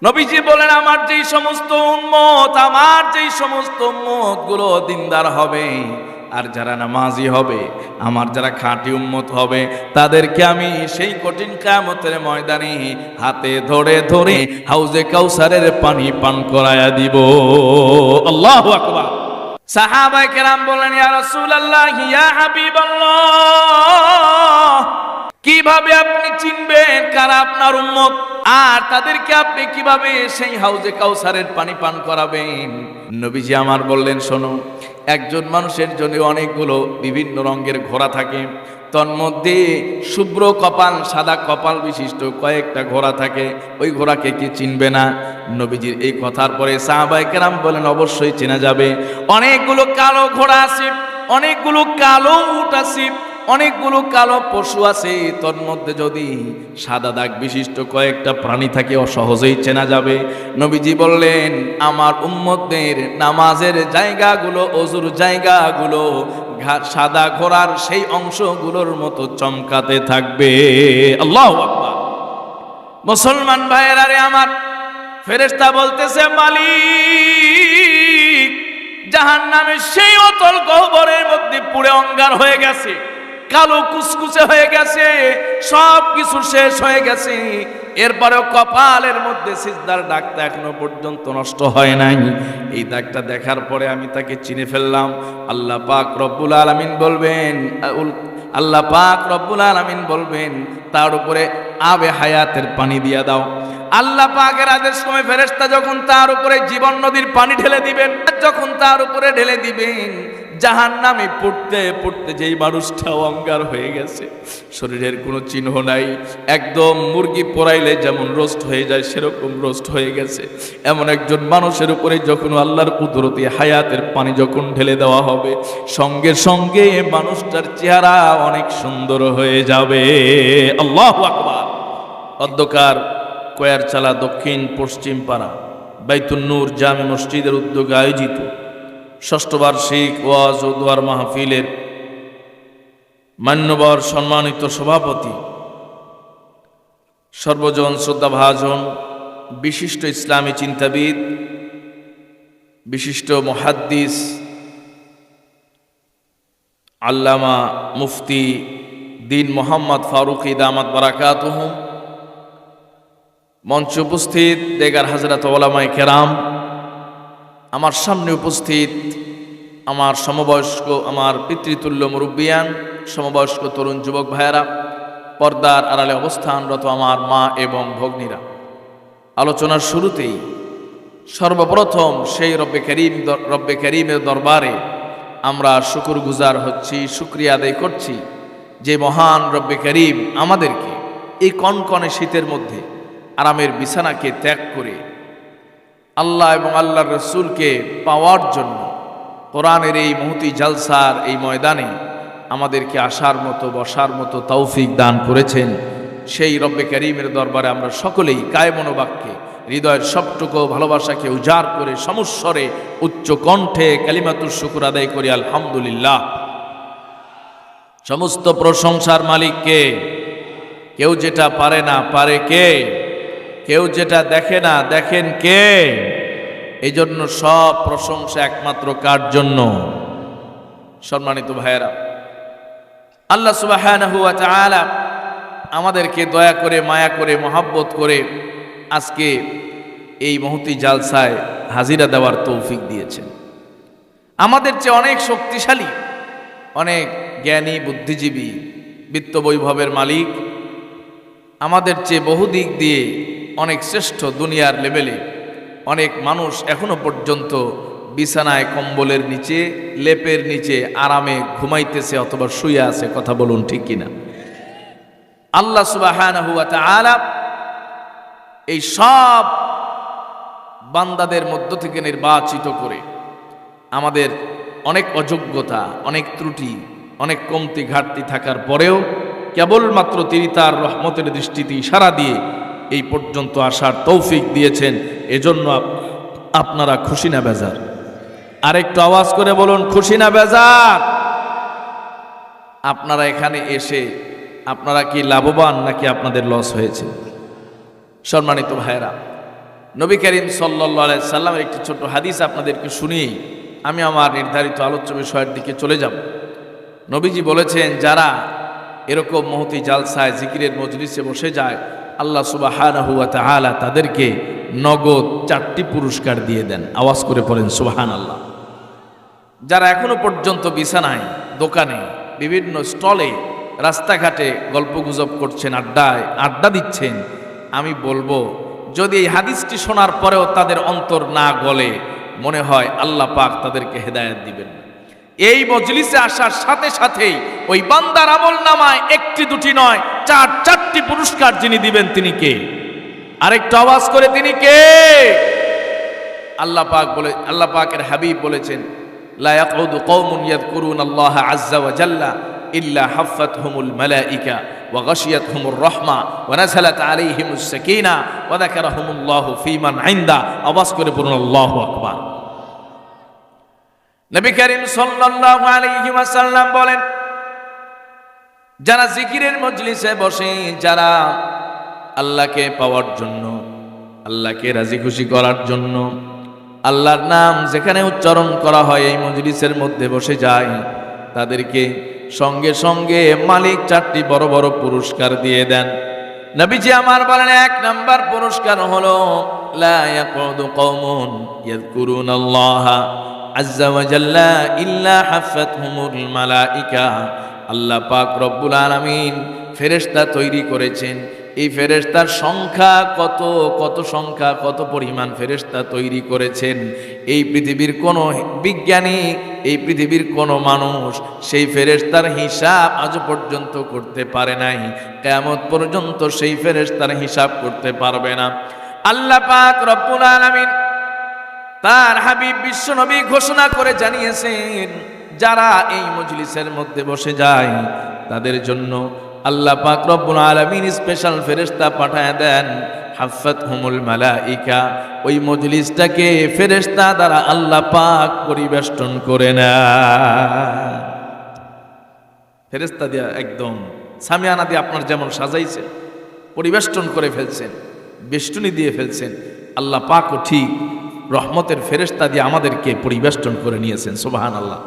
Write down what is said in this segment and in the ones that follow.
নবীজি বলেন, আমার যেই সমস্ত উম্মত গুলো দিনদার হবে, আর যারা নামাজি হবে, আমার যারা খাঁটি উম্মত হবে, তাদেরকে আমি সেই কঠিন কিয়ামতের ময়দানে হাতে ধরে ধরে হাউজে কাউসারের পানি পান করায়া দিব। আল্লাহু আকবার। সাহাবায়ে কেরাম বলেন, ইয়া রাসূলুল্লাহ, ইয়া হাবিবাল্লাহ, কিভাবে আপনি চিনবেন কারা আপনার উম্মত, আর তাদেরকে আপনি কিভাবে সেই হাউজে কাউসারের পানি পান করাবেন? নবীজি আমার বললেন, শোনো, একজন মানুষের জন্য অনেকগুলো বিভিন্ন রঙের ঘোড়া থাকে, তন্মধ্যে শুভ্র কপাল, সাদা কপাল বিশিষ্ট কয়েকটা ঘোড়া থাকে। ওই ঘোড়াকে কি চিনবে না? নবীজির এই কথার পরে সাহাবায়ে কেরাম বলেন, অবশ্যই চেনা যাবে। অনেকগুলো কালো ঘোড়া আছে, অনেকগুলো কালো উট আছে, অনেকগুলো কালো পশু আছে, তন্মধ্যে যদি সাদা দাগ বিশিষ্ট কয়েকটা প্রাণী থাকে, সহজেই চেনা যাবে। নবীজি বললেন, আমার উম্মতদের নামাজের জায়গাগুলো, ওযুর জায়গাগুলো সাদা ঘোড়ার সেই অংশগুলোর মতো চমকাতে থাকবে। আল্লাহু আকবার। মুসলমান ভাইয়েরা রে আমার, ফেরেশতা বলতেছে, মালিক, জাহান্নামের সেই অতল গহ্বরের মধ্যে পুড়ে অঙ্গার হয়ে গেছে, কালো কুচকুচে হয়ে গেছে, সব কিছু শেষ হয়ে গেছে, এরপরেও কপালের মধ্যে সিজদার দাগটা এখনো পর্যন্ত নষ্ট হয় নাই। এই দাগটা দেখার পরে আমি তাকে চিনে ফেললাম। আল্লাহ পাক রব্বুল আলামিন বলবেন, তার উপরে আবে হায়াতের পানি দিয়া দাও। আল্লাহ পাকের আদেশ ক্রমে ফেরেশতা যখন তার উপরে জীবন নদীর পানি ঢেলে দিবেন, যখন তার উপরে ঢেলে দিবেন, জাহান্নামে পড়তে পড়তে যেই মানুষটা অঙ্গার হয়ে গেছে, শরীরের কোনো চিহ্ন নাই, একদম মুরগি পোড়াইলে যেমন রোস্ট হয়ে যায় সেরকম রোস্ট হয়ে গেছে, এমন একজন মানুষের উপরে যখন আল্লাহর কুদরতি হায়াতের পানি যখন ঢেলে দেওয়া হবে, সঙ্গে সঙ্গে মানুষটার চেহারা অনেক সুন্দর হয়ে যাবে। আল্লাহু আকবার। অধ্যকার কয়ারচালা দক্ষিণ পশ্চিম পাড়া বাইতুন নূর জামে মসজিদের উদ্যোগে আয়োজিত ষষ্ঠ বার্ষিক ওয়াজ ও দোয়ার মাহফিলের মান্যবর সম্মানিত সভাপতি, সর্বজন শ্রদ্ধাভাজন, বিশিষ্ট ইসলামী চিন্তাবিদ, বিশিষ্ট মুহাদ্দিস, আল্লামা মুফতি দিন মোহাম্মদ ফারুকী দামাত বারাকাতুহুম, মঞ্চে উপস্থিত দেগার হাজরাত ওলামায়ে কেরাম, আমার সামনে উপস্থিত আমার সমবয়স্ক, আমার পিতৃতুল্য মুরব্বিয়ান, সমবয়স্ক তরুণ যুবক ভাইয়েরা, পর্দার আড়ালে অবস্থানরত আমার মা এবং ভগ্নীরা, আলোচনার শুরুতেই সর্বপ্রথম সেই রব্বে করিমের দরবারে আমরা শুকরগুজার হচ্ছি, শুকরিয়া আদায় করছি যে মহান রব্বে করিম আমাদেরকে এই কনকনে শীতের মধ্যে আরামের বিছানাকে ত্যাগ করে আল্লাহ এবং আল্লাহর রসুলকে পাওয়ার জন্য কোরআনের এই মহতি জালসার এই ময়দানে আমাদেরকে আসার মতো, বসার মতো তৌফিক দান করেছেন। সেই রব্বে করিমের দরবারে আমরা সকলেই কায়মনোবাক্যে হৃদয়ের সবটুকু ভালোবাসাকে উজাড় করে সমস্বরে উচ্চ কণ্ঠে কালিমাতুশ শুকর আদায় করি, আলহামদুলিল্লাহ। সমস্ত প্রশংসার মালিককে। কেউ যেটা পারে না পারে কে? কেউ যেটা দেখে না দেখেন কে? এই জন্য সব প্রশংসা একমাত্র কার জন্য? সম্মানিত ভাইয়েরা, আল্লাহ সুবহানাহু ওয়া তাআলা আমাদেরকে দয়া করে, মায়া করে, মহাব্বত করে আজকে এই মহতি জালসায় হাজিরা দেওয়ার তৌফিক দিয়েছেন। আমাদের চেয়ে অনেক শক্তিশালী, অনেক জ্ঞানী, বুদ্ধিজীবী, বিত্ত বৈভবের মালিক, আমাদের চেয়ে বহুদিক দিয়ে অনেক শ্রেষ্ঠ দুনিয়ার লেভেলে অনেক মানুষ এখনো পর্যন্ত বিছানায় কম্বলের নিচে, লেপের নিচে আরামে ঘুমাইতেছে অথবা শুয়ে আছে। কথা বলুন ঠিক কিনা? আল্লাহ সুবহানাহু ওয়া তাআলা এই সব বান্দাদের মধ্য থেকে নির্বাচিত করে আমাদের অনেক অযোগ্যতা, অনেক ত্রুটি, অনেক কমতি ঘাটতি থাকার পরেও কেবলমাত্র তিনি তার রহমতের দৃষ্টিতে ইশারা দিয়ে এই পর্যন্ত আসার তৌফিক দিয়েছেন। এজন্য আপনারা খুশি না বেজার? আরেকটু আওয়াজ করে বলুন, খুশি না বেজার? আপনারা এখানে এসে আপনারা কি লাভবান নাকি আপনাদের লস হয়েছে? সম্মানিত ভাইয়েরা, নবী করিম সাল্লাল্লাহু আলাইহি সাল্লামের একটি ছোট্ট হাদিস আপনাদেরকে শুনিয়ে আমি আমার নির্ধারিত আলোচ্য বিষয়ের দিকে চলে যাব। নবীজি বলেছেন, যারা এরকম মহতি জালসায় জিকিরের মজলিসে বসে যায়, আল্লাহ সুবহানাহু ওয়া তাআলা তাদেরকে নগদ 4টি পুরস্কার দিয়ে দেন। আওয়াজ করে পড়েন সুবহানাল্লাহ। যারা এখনো পর্যন্ত বিছানায়, দোকানে, বিভিন্ন স্টলে, রাস্তাঘাটে গল্পগুজব করছেন, আড্ডা দিচ্ছেন, আমি বলবো, যদি এই হাদিসটি শোনার পরেও তাদের অন্তর না গলে, মনে হয় আল্লাহ পাক তাদেরকে হেদায়েত দিবেন। এই মজলিসে আসার সাথে সাথেই ওই বান্দার আমল নামায় 1টি 2টি নয়, 4টি পুরস্কার যিনি দিবেন তিনি কে? আরেকটু আওয়াজ করে, তিনি কে? আল্লাহ পাকের হাবিব বলেছেন, লা ইয়াকুদু কওমুন ইয়াযকুরুনাল্লাহা আযজা ওয়া জাল্লা ইল্লা হাফাতহুমুল মালাইকা ওয়া গাশিয়াতহুমুর রাহমা ওয়া নাযালাত আলাইহিমুস সাকিনা ওয়া যাকারাহুমুল্লাহু ফীমান ইনদা। আওয়াজ করে বলুন আল্লাহু আকবার। নবী করিম সাল্লাল্লাহু আলাইহি ওয়াসাল্লাম বলেন, যারা জিকিরের মজলিসে বসে, যারা আল্লাহকে পাওয়ার জন্য, আল্লাহকে রাজি খুশি করার জন্য আল্লাহর নাম যেখানে উচ্চারণ করা হয় এই মজলিসের মধ্যে বসে যায়, তাদেরকে সঙ্গে সঙ্গে মালিক 4টি বড় বড় পুরস্কার দিয়ে দেন। নবীজি আমার বলেন, 1 নাম্বার পুরস্কার হলো, লা ইয়াকুদু কওমুন ইয়াযকুরুনাল্লাহা আযজা ওয়া জাল্লা ইল্লা হাফাতহুমুল মালাইকা। আল্লাহ পাক রব্বুল আলামিন ফেরেশতা তৈরি করেছেন। এই ফেরেশতার সংখ্যা কত সংখ্যা, কত পরিমাণ ফেরেশতা তৈরি করেছেন, এই পৃথিবীর কোন বিজ্ঞানী, এই পৃথিবীর কোন মানুষ সেই ফেরেশতার হিসাব আজ পর্যন্ত করতে পারে নাই। কিয়ামত পর্যন্ত সেই ফেরেশতার হিসাব করতে পারবে না। আল্লাহ পাক রব্বুল আলামিন তার হাবিব বিশ্ব নবী ঘোষণা করে জানিয়েছেন, যারা এই মজলিসের মধ্যে বসে যায় তাদের জন্য আল্লাহ পাক রব্বুল আলামিন স্পেশাল ফেরেশতা পাঠায় দেন, হাফাতহুমুল মালাইকা। ওই মজলিসটাকে ফেরেশতা দ্বারা আল্লাহ পাক পরিবেষ্টন করে নেয়। ফেরেশতা দিয়ে একদম সামিয়ানা দিয়ে আপনার যেমন সাজাইছেন, পরিবেষ্টন করে ফেলছেন, বেষ্টনী দিয়ে ফেলছেন, আল্লাহ পাকও ঠিক রহমতের ফেরেশতা দিয়ে আমাদেরকে পরিবেষ্টন করে নিয়েছেন। সুবহানাল্লাহ।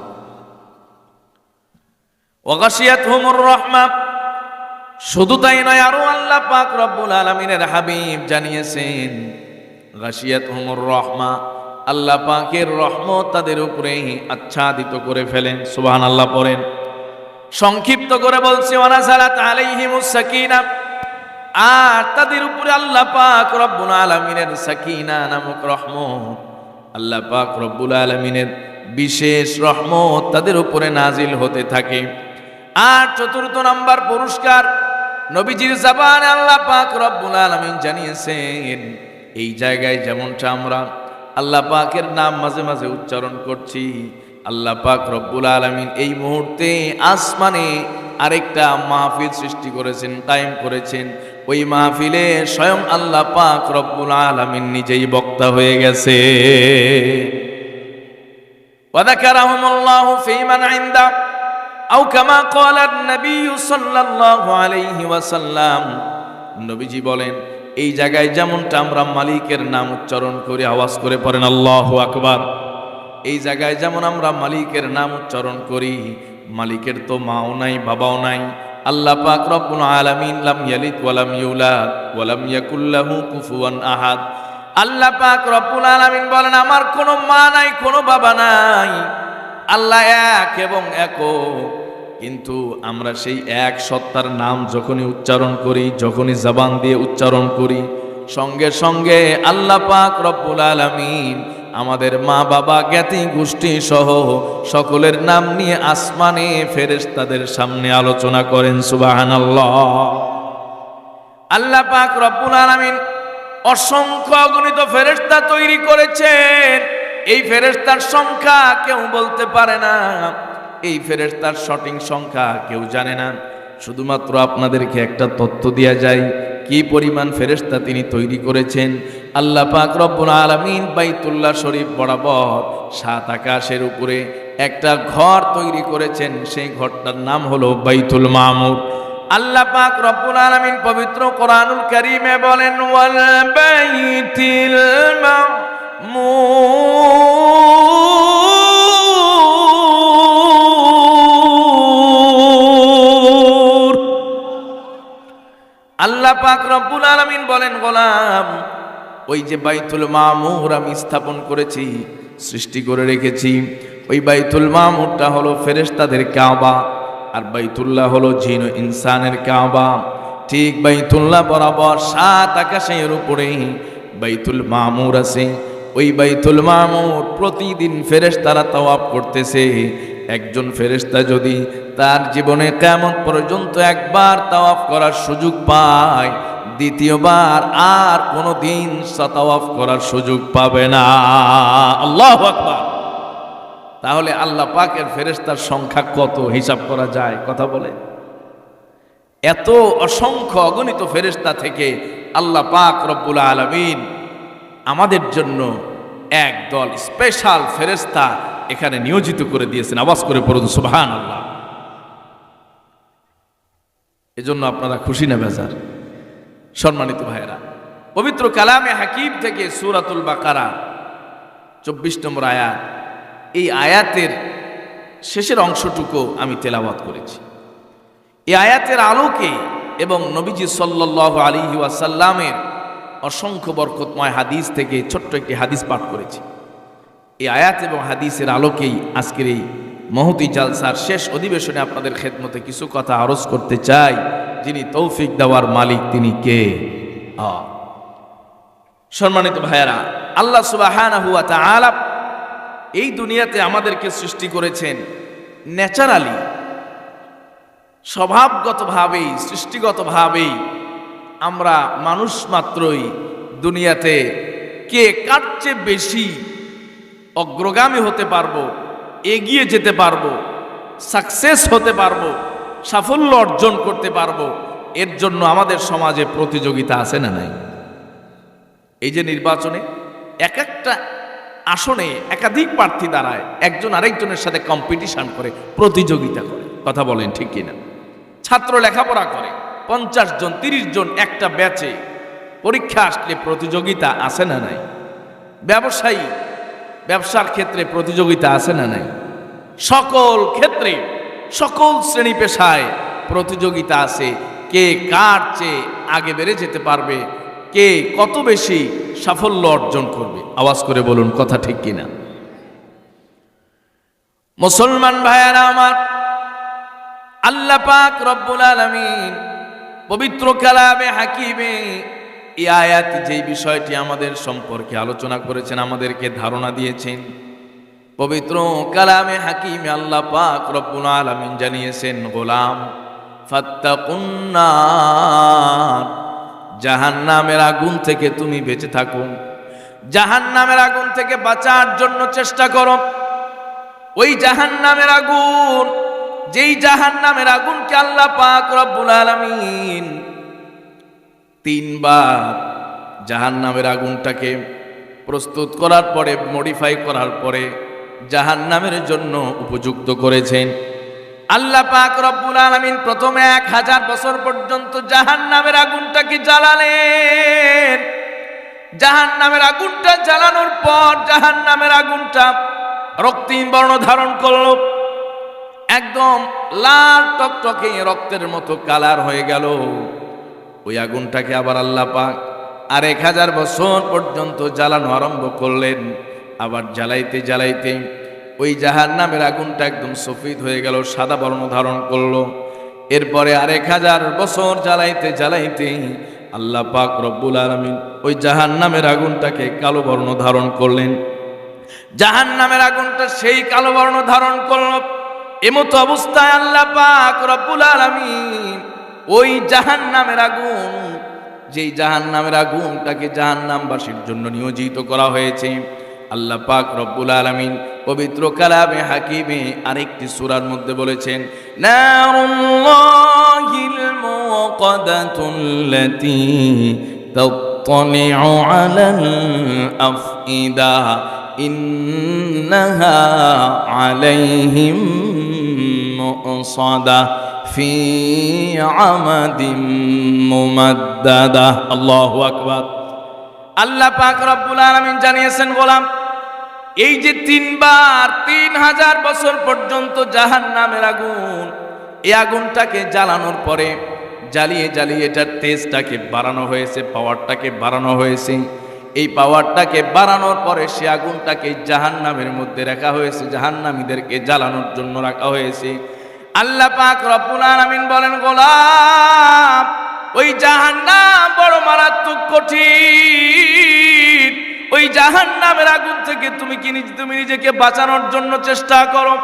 ওয়া গাশিয়াতহুমুর রাহমা। শুধু তাই নয়, আরো আল্লাহ পাক রব্বুল আলামিনের হাবিব জানিয়েছেন, গাশিয়াতহুমুর রাহমা, আল্লাহ পাকের রহমত তাদের উপরে আচ্ছাদিত করে ফেলেন। সুবহানাল্লাহ পড়েন। সংক্ষিপ্ত করে বলছি, ওয়া নাযালাত আলাইহিমুস সাকিনা, আর তাদের উপরে আল্লাহ পাক রব্বুল আলামিনের সাকিনা নামক রহমত, আল্লাহ পাক রব্বুল আলামিনের বিশেষ রহমত তাদের উপরে নাজিল হতে থাকে। আর 4th নাম্বার পুরস্কার, নবীজির জবানে আল্লাহ পাক রব্বুল আলামিন জানিয়েছেন, এই জায়গায় যেমনটা আমরা আল্লাহ পাকের নাম মাঝে মাঝে উচ্চারণ করছি, আল্লাহ পাক রব্বুল আলামিন এই মুহূর্তে আসমানে আরেকটা মাহফিল সৃষ্টি করেছেন, কায়েম করেছেন। ওই মাহফিলে স্বয়ং আল্লাহ পাক রব্বুল আলামিন নিজেই বক্তা হয়ে গেছে। ওয়া যাকারাহুমুল্লাহু ফীমান ইনদা আও কামা ক্বালা নবী সাল্লাল্লাহু আলাইহি ওয়াসাল্লাম। নবীজি বলেন, এই জায়গায় যেমনটা আমরা মালিকের নাম উচ্চারণ করি, আওয়াজ করে পড়েন আল্লাহু আকবার। এই জায়গায় যেমন আমরা মালিকের নাম উচ্চারণ করি, মালিকের তো মাও নাই, বাবাও নাই। আল্লাহ পাক রব্বুল আলামিন লাম ইয়ালিদ ওয়া লাম ইউলাদ ওয়া লাম ইয়াকুল লাহু কুফুয়ান আহাদ। আল্লাহ পাক রব্বুল আলামিন বলেন, আমার কোনো মা নাই, কোনো বাবা নাই, আল্লাহ এক এবং একক। কিন্তু আমরা সেই এক সত্তার নাম যখনই উচ্চারণ করি, যখনই জবান দিয়ে উচ্চারণ করি, সঙ্গে সঙ্গে আল্লাহ পাক রব্বুল আলামিন আমাদের মা বাবা জ্ঞাতি গোষ্ঠী সহ সকলের নাম নিয়ে আসমানে ফেরেশতাদের সামনে আলোচনা করেন। সুবহানাল্লাহ। আল্লাহ পাক রব্বুল আলামিন অসংখ্য অগণিত ফেরেশতা তৈরি করেছেন। এই ফেরেশতার সংখ্যা কেউ বলতে পারে না, এই ফেরেশতার সঠিক সংখ্যা কেউ জানে না। শুধুমাত্র আপনাদেরকে একটা তথ্য দেয়া যায়, কি পরিমাণ ফেরেশতা তিনি তৈরি করেছেন। আল্লাহ পাক রব্বুল আলামিন বাইতুল্লাহ শরীফ বরাবর 7 আকাশের উপরে একটা ঘর তৈরি করেছেন, সেই ঘরটার নাম হলো বাইতুল মামুর। আল্লাহ পাক রব্বুল আলামিন পবিত্র কোরআনুল কারীমে বলেন, ওয়াল বাইতিল আল্লাহ পাক রব্বুল আলামিন বলেন, গোলাম ওই যে বাইতুল মামুর আমি স্থাপন করেছি, সৃষ্টি করে রেখেছি, ওই বাইতুল মামুরটা হলো ফেরেশতাদের কাবা, আর বাইতুল্লাহ হলো জিন ও ইনসানের কাবা। ঠিক বাইতুল্লাহ বরাবর 7 আকাশের উপরে বাইতুল মামুর আছে। ওই বাইতুল মামুর প্রতিদিন ফেরেশতারা তাওয়াফ করতেছে। একজন ফেরেশতা যদি তার জীবনে কিয়ামত পর্যন্ত একবার তাওয়াফ করার সুযোগ পায়, দ্বিতীয়বার আর কোনোদিন তাওয়াফ করার সুযোগ পাবে না। আল্লাহু আকবার। তাহলে আল্লাহ পাকের ফেরেশতার সংখ্যা কত হিসাব করা যায়? কথা বলে। এত অসংখ্য অগণিত ফেরেশতা থেকে আল্লাহ পাক রব্বুল আলামিন আমাদের জন্য একদল স্পেশাল ফেরেশতা এখানে নিয়োজিত করে দিয়েছেন। আওয়াজ করে পড়ুন সুবহানাল্লাহ। এজন্য আপনারা খুশি না বেজার? সম্মানিত ভাইয়েরা, পবিত্র কালামে হাকিম থেকে সূরাতুল বাকারা 24 নম্বর আয়াত, এই আয়াতের শেষের অংশটুকু আমি তেলাওয়াত করেছি। এই আয়াতের আলোকে এবং নবীজি সাল্লাল্লাহু আলাইহি ওয়াসাল্লামের অসংখ্য বরকতময় হাদিস থেকে ছোট্ট একটি হাদিস পাঠ করেছি। এই আয়াত এবং হাদিসের আলোকেই আজকের এই মহতি জালসার শেষ অধিবেশনে আপনাদের খেদমতে কিছু কথা আরজ করতে চাই। যিনি তৌফিক দেওয়ার মালিক তিনি কে? সম্মানিত ভাইয়েরা, আল্লাহ সুবহানাহু ওয়া তাআলা এই দুনিয়াতে আমাদেরকে সৃষ্টি করেছেন ন্যাচারালি, স্বভাবগতভাবেই, সৃষ্টিগতভাবেই। আমরা মানুষ মাত্রই দুনিয়াতে কে কার চেয়ে বেশি অগ্রগামী হতে পারবো, এগিয়ে যেতে পারবো, সাকসেস হতে পারবো, সাফল্য অর্জন করতে পারবো, এর জন্য আমাদের সমাজে প্রতিযোগিতা আছে না নাই? এই যে নির্বাচনে এক একটা আসনে একাধিক প্রার্থী দাঁড়ায়, একজন আরেকজনের সাথে কম্পিটিশন করে, প্রতিযোগিতা করে। কথা বলেন ঠিক কিনা? ছাত্র লেখাপড়া করে, 50 জন 30 জন একটা ব্যাচে, পরীক্ষা আসলে প্রতিযোগিতা আছে না নাই? ব্যবসায়ী, ব্যবসার ক্ষেত্রে প্রতিযোগিতা আছে না নাই? সকল ক্ষেত্রে, সকল শ্রেণী পেশায় প্রতিযোগিতা আছে। কে কার চেয়ে আগে বেড়ে যেতে পারবে, কে কত বেশি সাফল্য অর্জন করবে। আওয়াজ করে বলুন কথা ঠিক কিনা? মুসলমান ভাইয়েরা আমার, আল্লাহ পাক রব্বুল আলামিন পবিত্র কালামে হাকিমে এই আয়াত যেই বিষয়টি আমাদের সম্পর্কে আলোচনা করেছেন, আমাদেরকে ধারণা দিয়েছেন, পবিত্র কালামে হাকিমে আল্লাহ পাক রব্বুল আলামিন জানিয়েছেন, গোলাম ফাত্তাকুন নার, জাহান্নামের আগুন থেকে তুমি বেঁচে থাকো, জাহান্নামের আগুন থেকে বাঁচার জন্য চেষ্টা করো। ওই জাহান্নামের আগুন, যেই জাহান্নামের আগুনকে আল্লাহ পাক রব্বুল আলামিন 3 বার জাহান্নামের আগুনটাকে প্রস্তুত করার পরে, মডিফাই করার পরে জাহান্নামের জন্য উপযুক্ত করেছেন। আল্লাহ পাক রব্বুল আলামিন প্রথমে 1000 বছর পর্যন্ত জাহান্নামের আগুনটাকে জ্বালালেন। জাহান্নামের আগুনটা জ্বালানোর পর জাহান্নামের আগুনটা রক্তিম বর্ণ ধারণ করল, একদম লাল টকটকে রক্তের মতো কালার হয়ে গেল। ওই আগুনটাকে আবার আল্লাহ পাক আর 1000 বছর পর্যন্ত জ্বালানো আরম্ভ করলেন। আবার জ্বালাইতে জ্বালাইতে ওই জাহান্নামের আগুনটা একদম সফেদ হয়ে গেল, সাদা বর্ণ ধারণ করলো। এরপরে আর 1000 বছর জ্বালাইতে জ্বালাইতে আল্লাহ পাক রব্বুল আলামিন ওই জাহান্নামের আগুনটাকে কালো বর্ণ ধারণ করলেন। জাহান্নামের আগুনটা সেই কালো বর্ণ ধারণ করলো। এমতো অবস্থায় আল্লাহ পাক রব্বুল আলামিন ওই জাহান্নামের আগুন, যেই জাহান্নামের আগুনটাকে জাহান্নামবাসীর জন্য নিয়োজিত করা হয়েছে, আল্লাহ পাক রব্বুল আলামিন পবিত্র কালামে হাকিমে আরেকটি সূরার মধ্যে বলেছেন, নারুল্লাহিল মুওয়াক্কাদাতুল্লাতী তাত্তালিউ আলাল আফইদা ইন্নাহা আলাইহিম মুসাদা ফি আমাদিম মুমাদ্দাদা। আল্লাহু আকবার। আল্লাহ পাক রব্বুল আলামিন জানিয়েছেন, গোলাম এই যে 3 বার 3000 বছর পর্যন্ত জাহান্নামের আগুন, এই আগুনটাকে জ্বালানোর পরে জ্বালিয়ে জ্বালিয়ে এটার তেজটাকে বাড়ানো হয়েছে, পাওয়ারটাকে বাড়ানো হয়েছে। এই পাওয়ারটাকে বাড়ানোর পরে সে আগুনটাকে জাহান্নামের মধ্যে রাখা হয়েছে, জাহান্নামীদেরকে জ্বালানোর জন্য রাখা হয়েছে। আল্লাহ পাক রব্বুল আলামিন বলেন, গোলাম, ওই জাহান্নাম বড় মারাত্মক কঠিন। ওই জাহান্নামের আগুন থেকে তুমি নিজেকে বাঁচানোর জন্য চেষ্টা করো।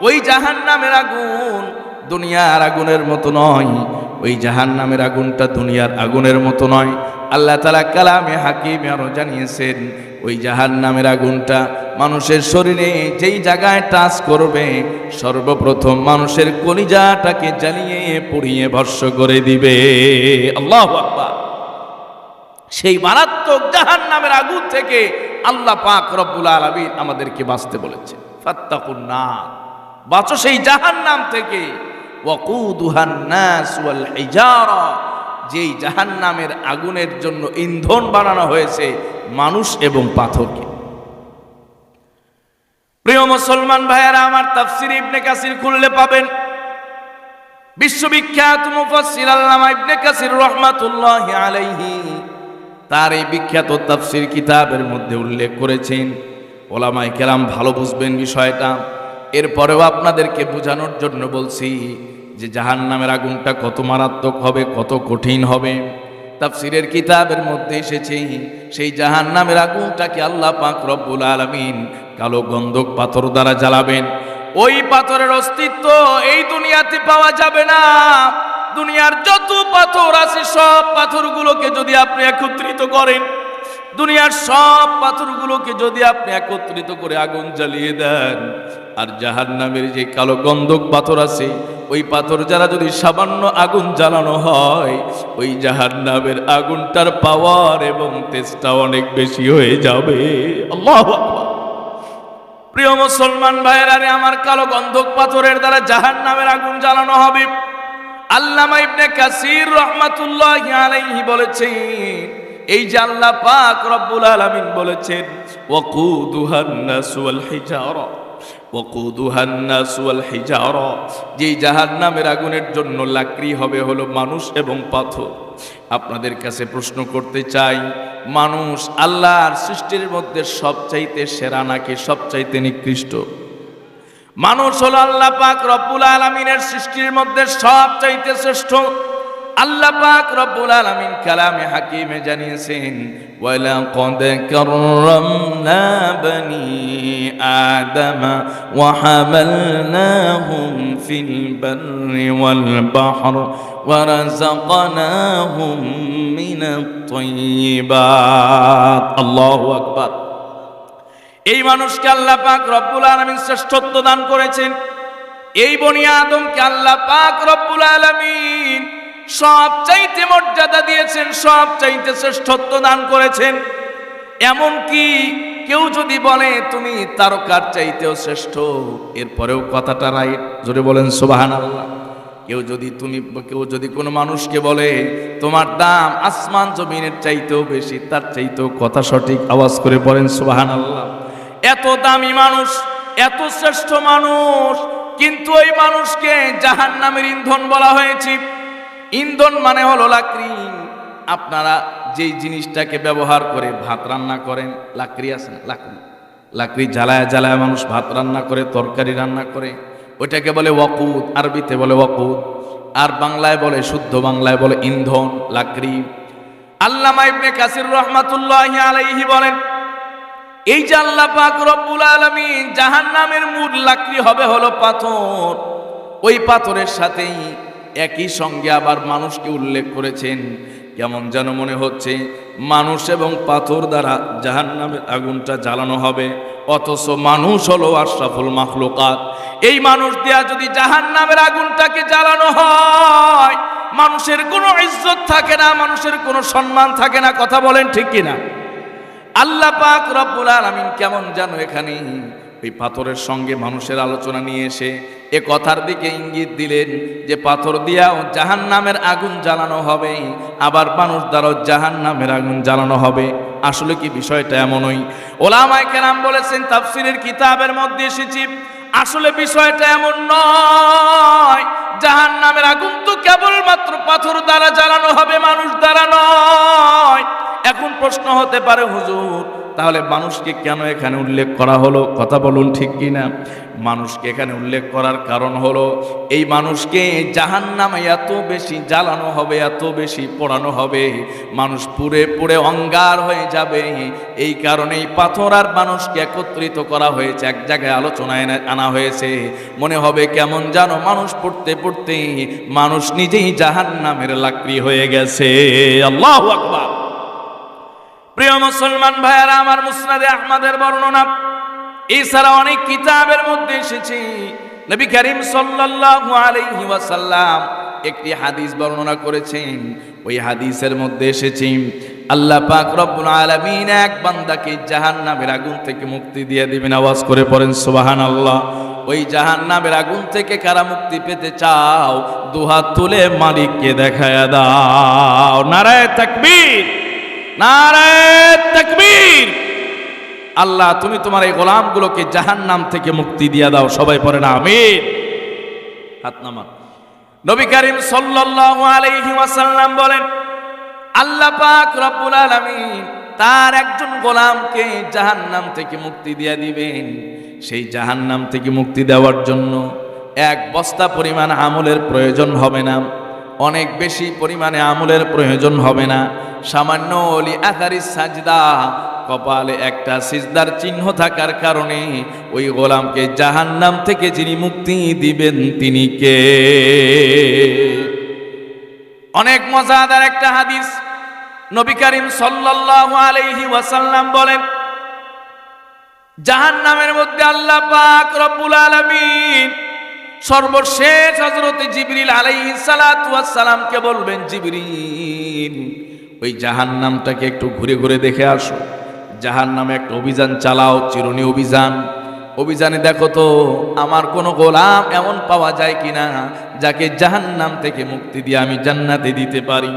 ওই জাহান্নামের আগুন দুনিয়ার আগুনের মতো নয়, ওই জাহান্নামের আগুনটা দুনিয়ার আগুনের মতো নয়। আল্লাহ তাআলা কালামে হাকিমে আরো জানিয়েছেন, ওই জাহান্নামের আগুনটা মানুষের শরীরে যেই জায়গায় টাচ করবে, সর্বপ্রথম মানুষের কলিজাটাকে জ্বালিয়ে পুড়িয়ে ভস্ম করে দিবে। আল্লাহু আকবার। সেই মারাত্মক জাহান্নামের আগুন থেকে আল্লাহ পাক রব্বুল আলামিন আমাদেরকে বাঁচতে বলেছেন। ফাত্তাকুন নার, বাঁচো সেই জাহান্নাম থেকে। ওয়াকুদুহান নাস ওয়াল হিজারা, যেই জাহান্নামের আগুনের জন্য ইন্ধন বানানো হয়েছে মানুষ এবং পাথরকে। প্রিয় মুসলমান ভাইয়েরা আমার, তাফসীর ইবনে কাসির খুললে পাবেন বিশ্ববিখ্যাত মুফাসসির আল্লামা ইবনে কাসির রাহমাতুল্লাহি আলাইহি তার এই বিখ্যাত তাফসীর কিতাবের মধ্যে উল্লেখ করেছেন। ওলামায়ে কেরাম ভালো বুঝবেন বিষয়টা, এরপরেও আপনাদেরকে বোঝানোর জন্য বলছি যে জাহান্নামের আগুনটা কত মারাত্মক হবে, কত কঠিন হবে। তাফসীরের কিতাবের মধ্যে এসেছে, সেই জাহান্নামের আগুনটাকে আল্লাহ পাক রব্বুল আলামিন কালো গন্ধক পাথর দ্বারা জ্বালাবেন। ওই পাথরের অস্তিত্ব এই দুনিয়াতে পাওয়া যাবে না। দুনিয়ার যত পাথর আছে সব পাথরগুলোকে যদি আপনি একত্রিত করেন, দুনিয়ার সব পাথরগুলোকে যদি আপনি একত্রিত করে আগুন জ্বালিয়ে দেন, আর জাহান্নামের যে কালো গন্ধক পাথর আছে ওই পাথর যারা যদি সামান্য আগুন জ্বালানো হয়, ওই জাহান্নামের আগুনটার পাওয়ার এবং তেজটা অনেক বেশি হয়ে যাবে। আল্লাহু আকবার। প্রিয় মুসলমান ভাইয়েরা রে আমার, কালো গন্ধক পাথরের দ্বারা জাহান্নামের আগুন জ্বালানো হবে। আল্লামা ইবনে কাসির রাহমাতুল্লাহি আলাইহি বলেছেন, এই যে আল্লাহ পাক রব্বুল আলামিন বলেছেন ওয়াকুদুহান নাস ওয়াল হিজারা, ওয়াকুদুহান নাস ওয়াল হিজারা, যেই জাহান্নামের আগুনের জন্য লাকড়ি হবে হলো মানুষ এবং পাথর। আপনাদের কাছে প্রশ্ন করতে চাই, মানুষ আল্লাহর সৃষ্টির মধ্যে সবচাইতে সেরা নাকি সবচাইতে নিকৃষ্ট? মানুষ হলো আল্লাহ পাক রব্বুল আলামিনের সৃষ্টির মধ্যে সবচাইতে শ্রেষ্ঠ। আল্লাহ পাক রব্বুল আলামিন কালামে হাকিমে জানিয়েছেন, ওয়ালাকাদ কাররামনা বনি আদম ওয়া হামালনাহুম ফিল বাররি ওয়াল বাহর ওয়া রাযাকনাহুম মিনাত তাইয়্যিবাত। আল্লাহু আকবার। এই মানুষকে আল্লাহ পাক রব্বুল আলামিন শ্রেষ্ঠত্ব দান করেছেন। এই বনি আদমকে আল্লাহ পাক রব্বুল আলামিন সবচাইতে মর্যাদা দিয়েছেন, সবচাইতে শ্রেষ্ঠত্ব দান করেছেন। এমন কি কেউ যদি বলে তুমি তারকার চাইতেও শ্রেষ্ঠ, এরপরেও কথাটা রাইট, জোরে বলেন সুবহানাল্লাহ। কেউ যদি কোনো মানুষকে বলে তোমার দাম আসমান জমিনের চাইতেও বেশি, তার চাইতেও কথা সঠিক, আওয়াজ করে বলেন সুবহানাল্লাহ। এত দামি মানুষ, এত শ্রেষ্ঠ মানুষ, কিন্তু ওই মানুষকে জাহান্নামের ইন্ধন বলা হয়েছে। ইন্ধন মানে হলো লাকড়ি। আপনারা যেই জিনিসটাকে ব্যবহার করে ভাত রান্না করেন, লাকড়ি আছে না, লাকড়ি জ্বালায় জ্বালায় মানুষ ভাত রান্না করে, তরকারি রান্না করে, ওইটাকে বলে ওয়াকুদ, আরবিতে বলে ওয়াকুদ, আর বাংলায় বলে, শুদ্ধ বাংলায় বলে ইন্ধন, লাকড়ি। আল্লামা ইবনে কাসির রাহমাতুল্লাহি আলাইহি বলেন, এই যে আল্লাহ পাক রব্বুল আলামিন জাহান্নামের মূল লাকড়ি হবে হলো পাথর, ওই পাথরের সাথেই একই সঙ্গে আবার মানুষকে উল্লেখ করেছেন। কেমন যেন মনে হচ্ছে মানুষ এবং পাথর দ্বারা জাহান্নামের আগুনটা জ্বালানো হবে, অথচ মানুষ হলো আশরাফুল মাখলুকাত। এই মানুষ দেয়া যদি জাহান্নামের আগুনটাকে জ্বালানো হয়, মানুষের কোনো ইজ্জত থাকে না, মানুষের কোনো সম্মান থাকে না। কথা বলেন ঠিক কিনা? আল্লাহ পাক রব্বুল আলামিন কেমন যেন এখানে এই পাথরের সঙ্গে মানুষের আলোচনা নিয়ে এসে এ কথার দিকে ইঙ্গিত দিলেন যে পাথর দিয়াও জাহান্নামের আগুন জ্বালানো হবে, আবার মানুষ দ্বারাও জাহান্নামের আগুন জ্বালানো হবে। আসলে কি বিষয়টা এমনই? ওলামায়ে কেরাম বলেছেন, তাফসীরের কিতাবের মধ্যে এসেছে, আসলে বিষয়টা এমন নয়। জাহান্নামের আগুন তো কেবলমাত্র পাথর দ্বারা জ্বালানো হবে, মানুষ দ্বারা নয়। এখন প্রশ্ন হতে পারে, হুজুর তাহলে মানুষকে কেন এখানে উল্লেখ করা হলো? কথা বলুন ঠিক কিনা? মানুষকে এখানে উল্লেখ করার কারণ হলো এই মানুষকে জাহান্নামে এত বেশি জ্বালানো হবে, এত বেশি পোড়ানো হবে, মানুষ পুড়ে পুড়ে অঙ্গার হয়ে যাবে। এই কারণেই পাথর আর মানুষকে একত্রিত করা হয়েছে, এক জায়গায় আলোচনায় আনা হয়েছে। মনে হবে কেমন যেন মানুষ পড়তে পড়তে মানুষ নিজেই জাহান্নামের লাকড়ি হয়ে গেছে। আল্লাহু আকবার। প্রিয় মুসলমান ভাইয়েরা আমার, মুসনাদে আহমদের বর্ণনা, এছাড়া অনেক কিতাবের মধ্যে এসেছে। নবী করিম সাল্লাল্লাহু আলাইহি ওয়াসাল্লাম একটি হাদিস বর্ণনা করেছেন। ওই হাদিসের মধ্যে এসেছে আল্লাহ পাক রব্বুল আলামিন এক বান্দাকে জাহান্নামের আগুন থেকে মুক্তি দিয়ে দিবেন। আওয়াজ করে পড়েন সুবহানাল্লাহ। ওই জাহান্নামের আগুন থেকে কারা মুক্তি পেতে চাও? দুহাত তুলে মালিককে দেখায়া দাও। নারায়ে তাকবীর, নারায়ে তাকবীর। আল্লাহ তুমি তোমার এই গোলামগুলোকে জাহান্নাম থেকে মুক্তি দিয়ে দাও। সবাই পড়েন আমিন। হাত নামান। নবী করিম সাল্লাল্লাহু আলাইহি ওয়াসাল্লাম বলেন, আল্লাহ পাক রব্বুল আলামিন তার একজন গোলামকে জাহান্নাম থেকে মুক্তি দিয়ে দিবেন। সেই জাহান্নাম থেকে মুক্তি দেওয়ার জন্য এক বস্তা পরিমাণ আমলের প্রয়োজন হবে না, অনেক বেশি পরিমাণে আমলের প্রয়োজন হবে না। সামান্য অলি আথারি সাজদা, কপালে একটা সিজদার চিহ্ন থাকার কারণে ওই গোলামকে জাহান্নাম থেকে যিনি মুক্তি দিবেন তিনি কে? অনেক মজাদার একটা হাদিস। নবী করিম সাল্লাল্লাহু আলাইহি ওয়াসাল্লাম বলেন, জাহান্নামের মধ্যে আল্লাহ পাক রব্বুল আলামিন সর্বশেষ হযরত জিবরিল আলাইহিস সালাতু ওয়াস সালামকে বলবেন, জিবরিল ওই জাহান্নামটাকে একটু ঘুরে ঘুরে দেখে আসো, জাহান্নামে একটা অভিযান চালাও, চিরুনি অভিযান। অভিযানে দেখো তো আমার কোনো গোলাম এমন পাওয়া যায় কিনা যাকে জাহান্নাম থেকে মুক্তি দিয়ে আমি জান্নাতে দিতে পারি।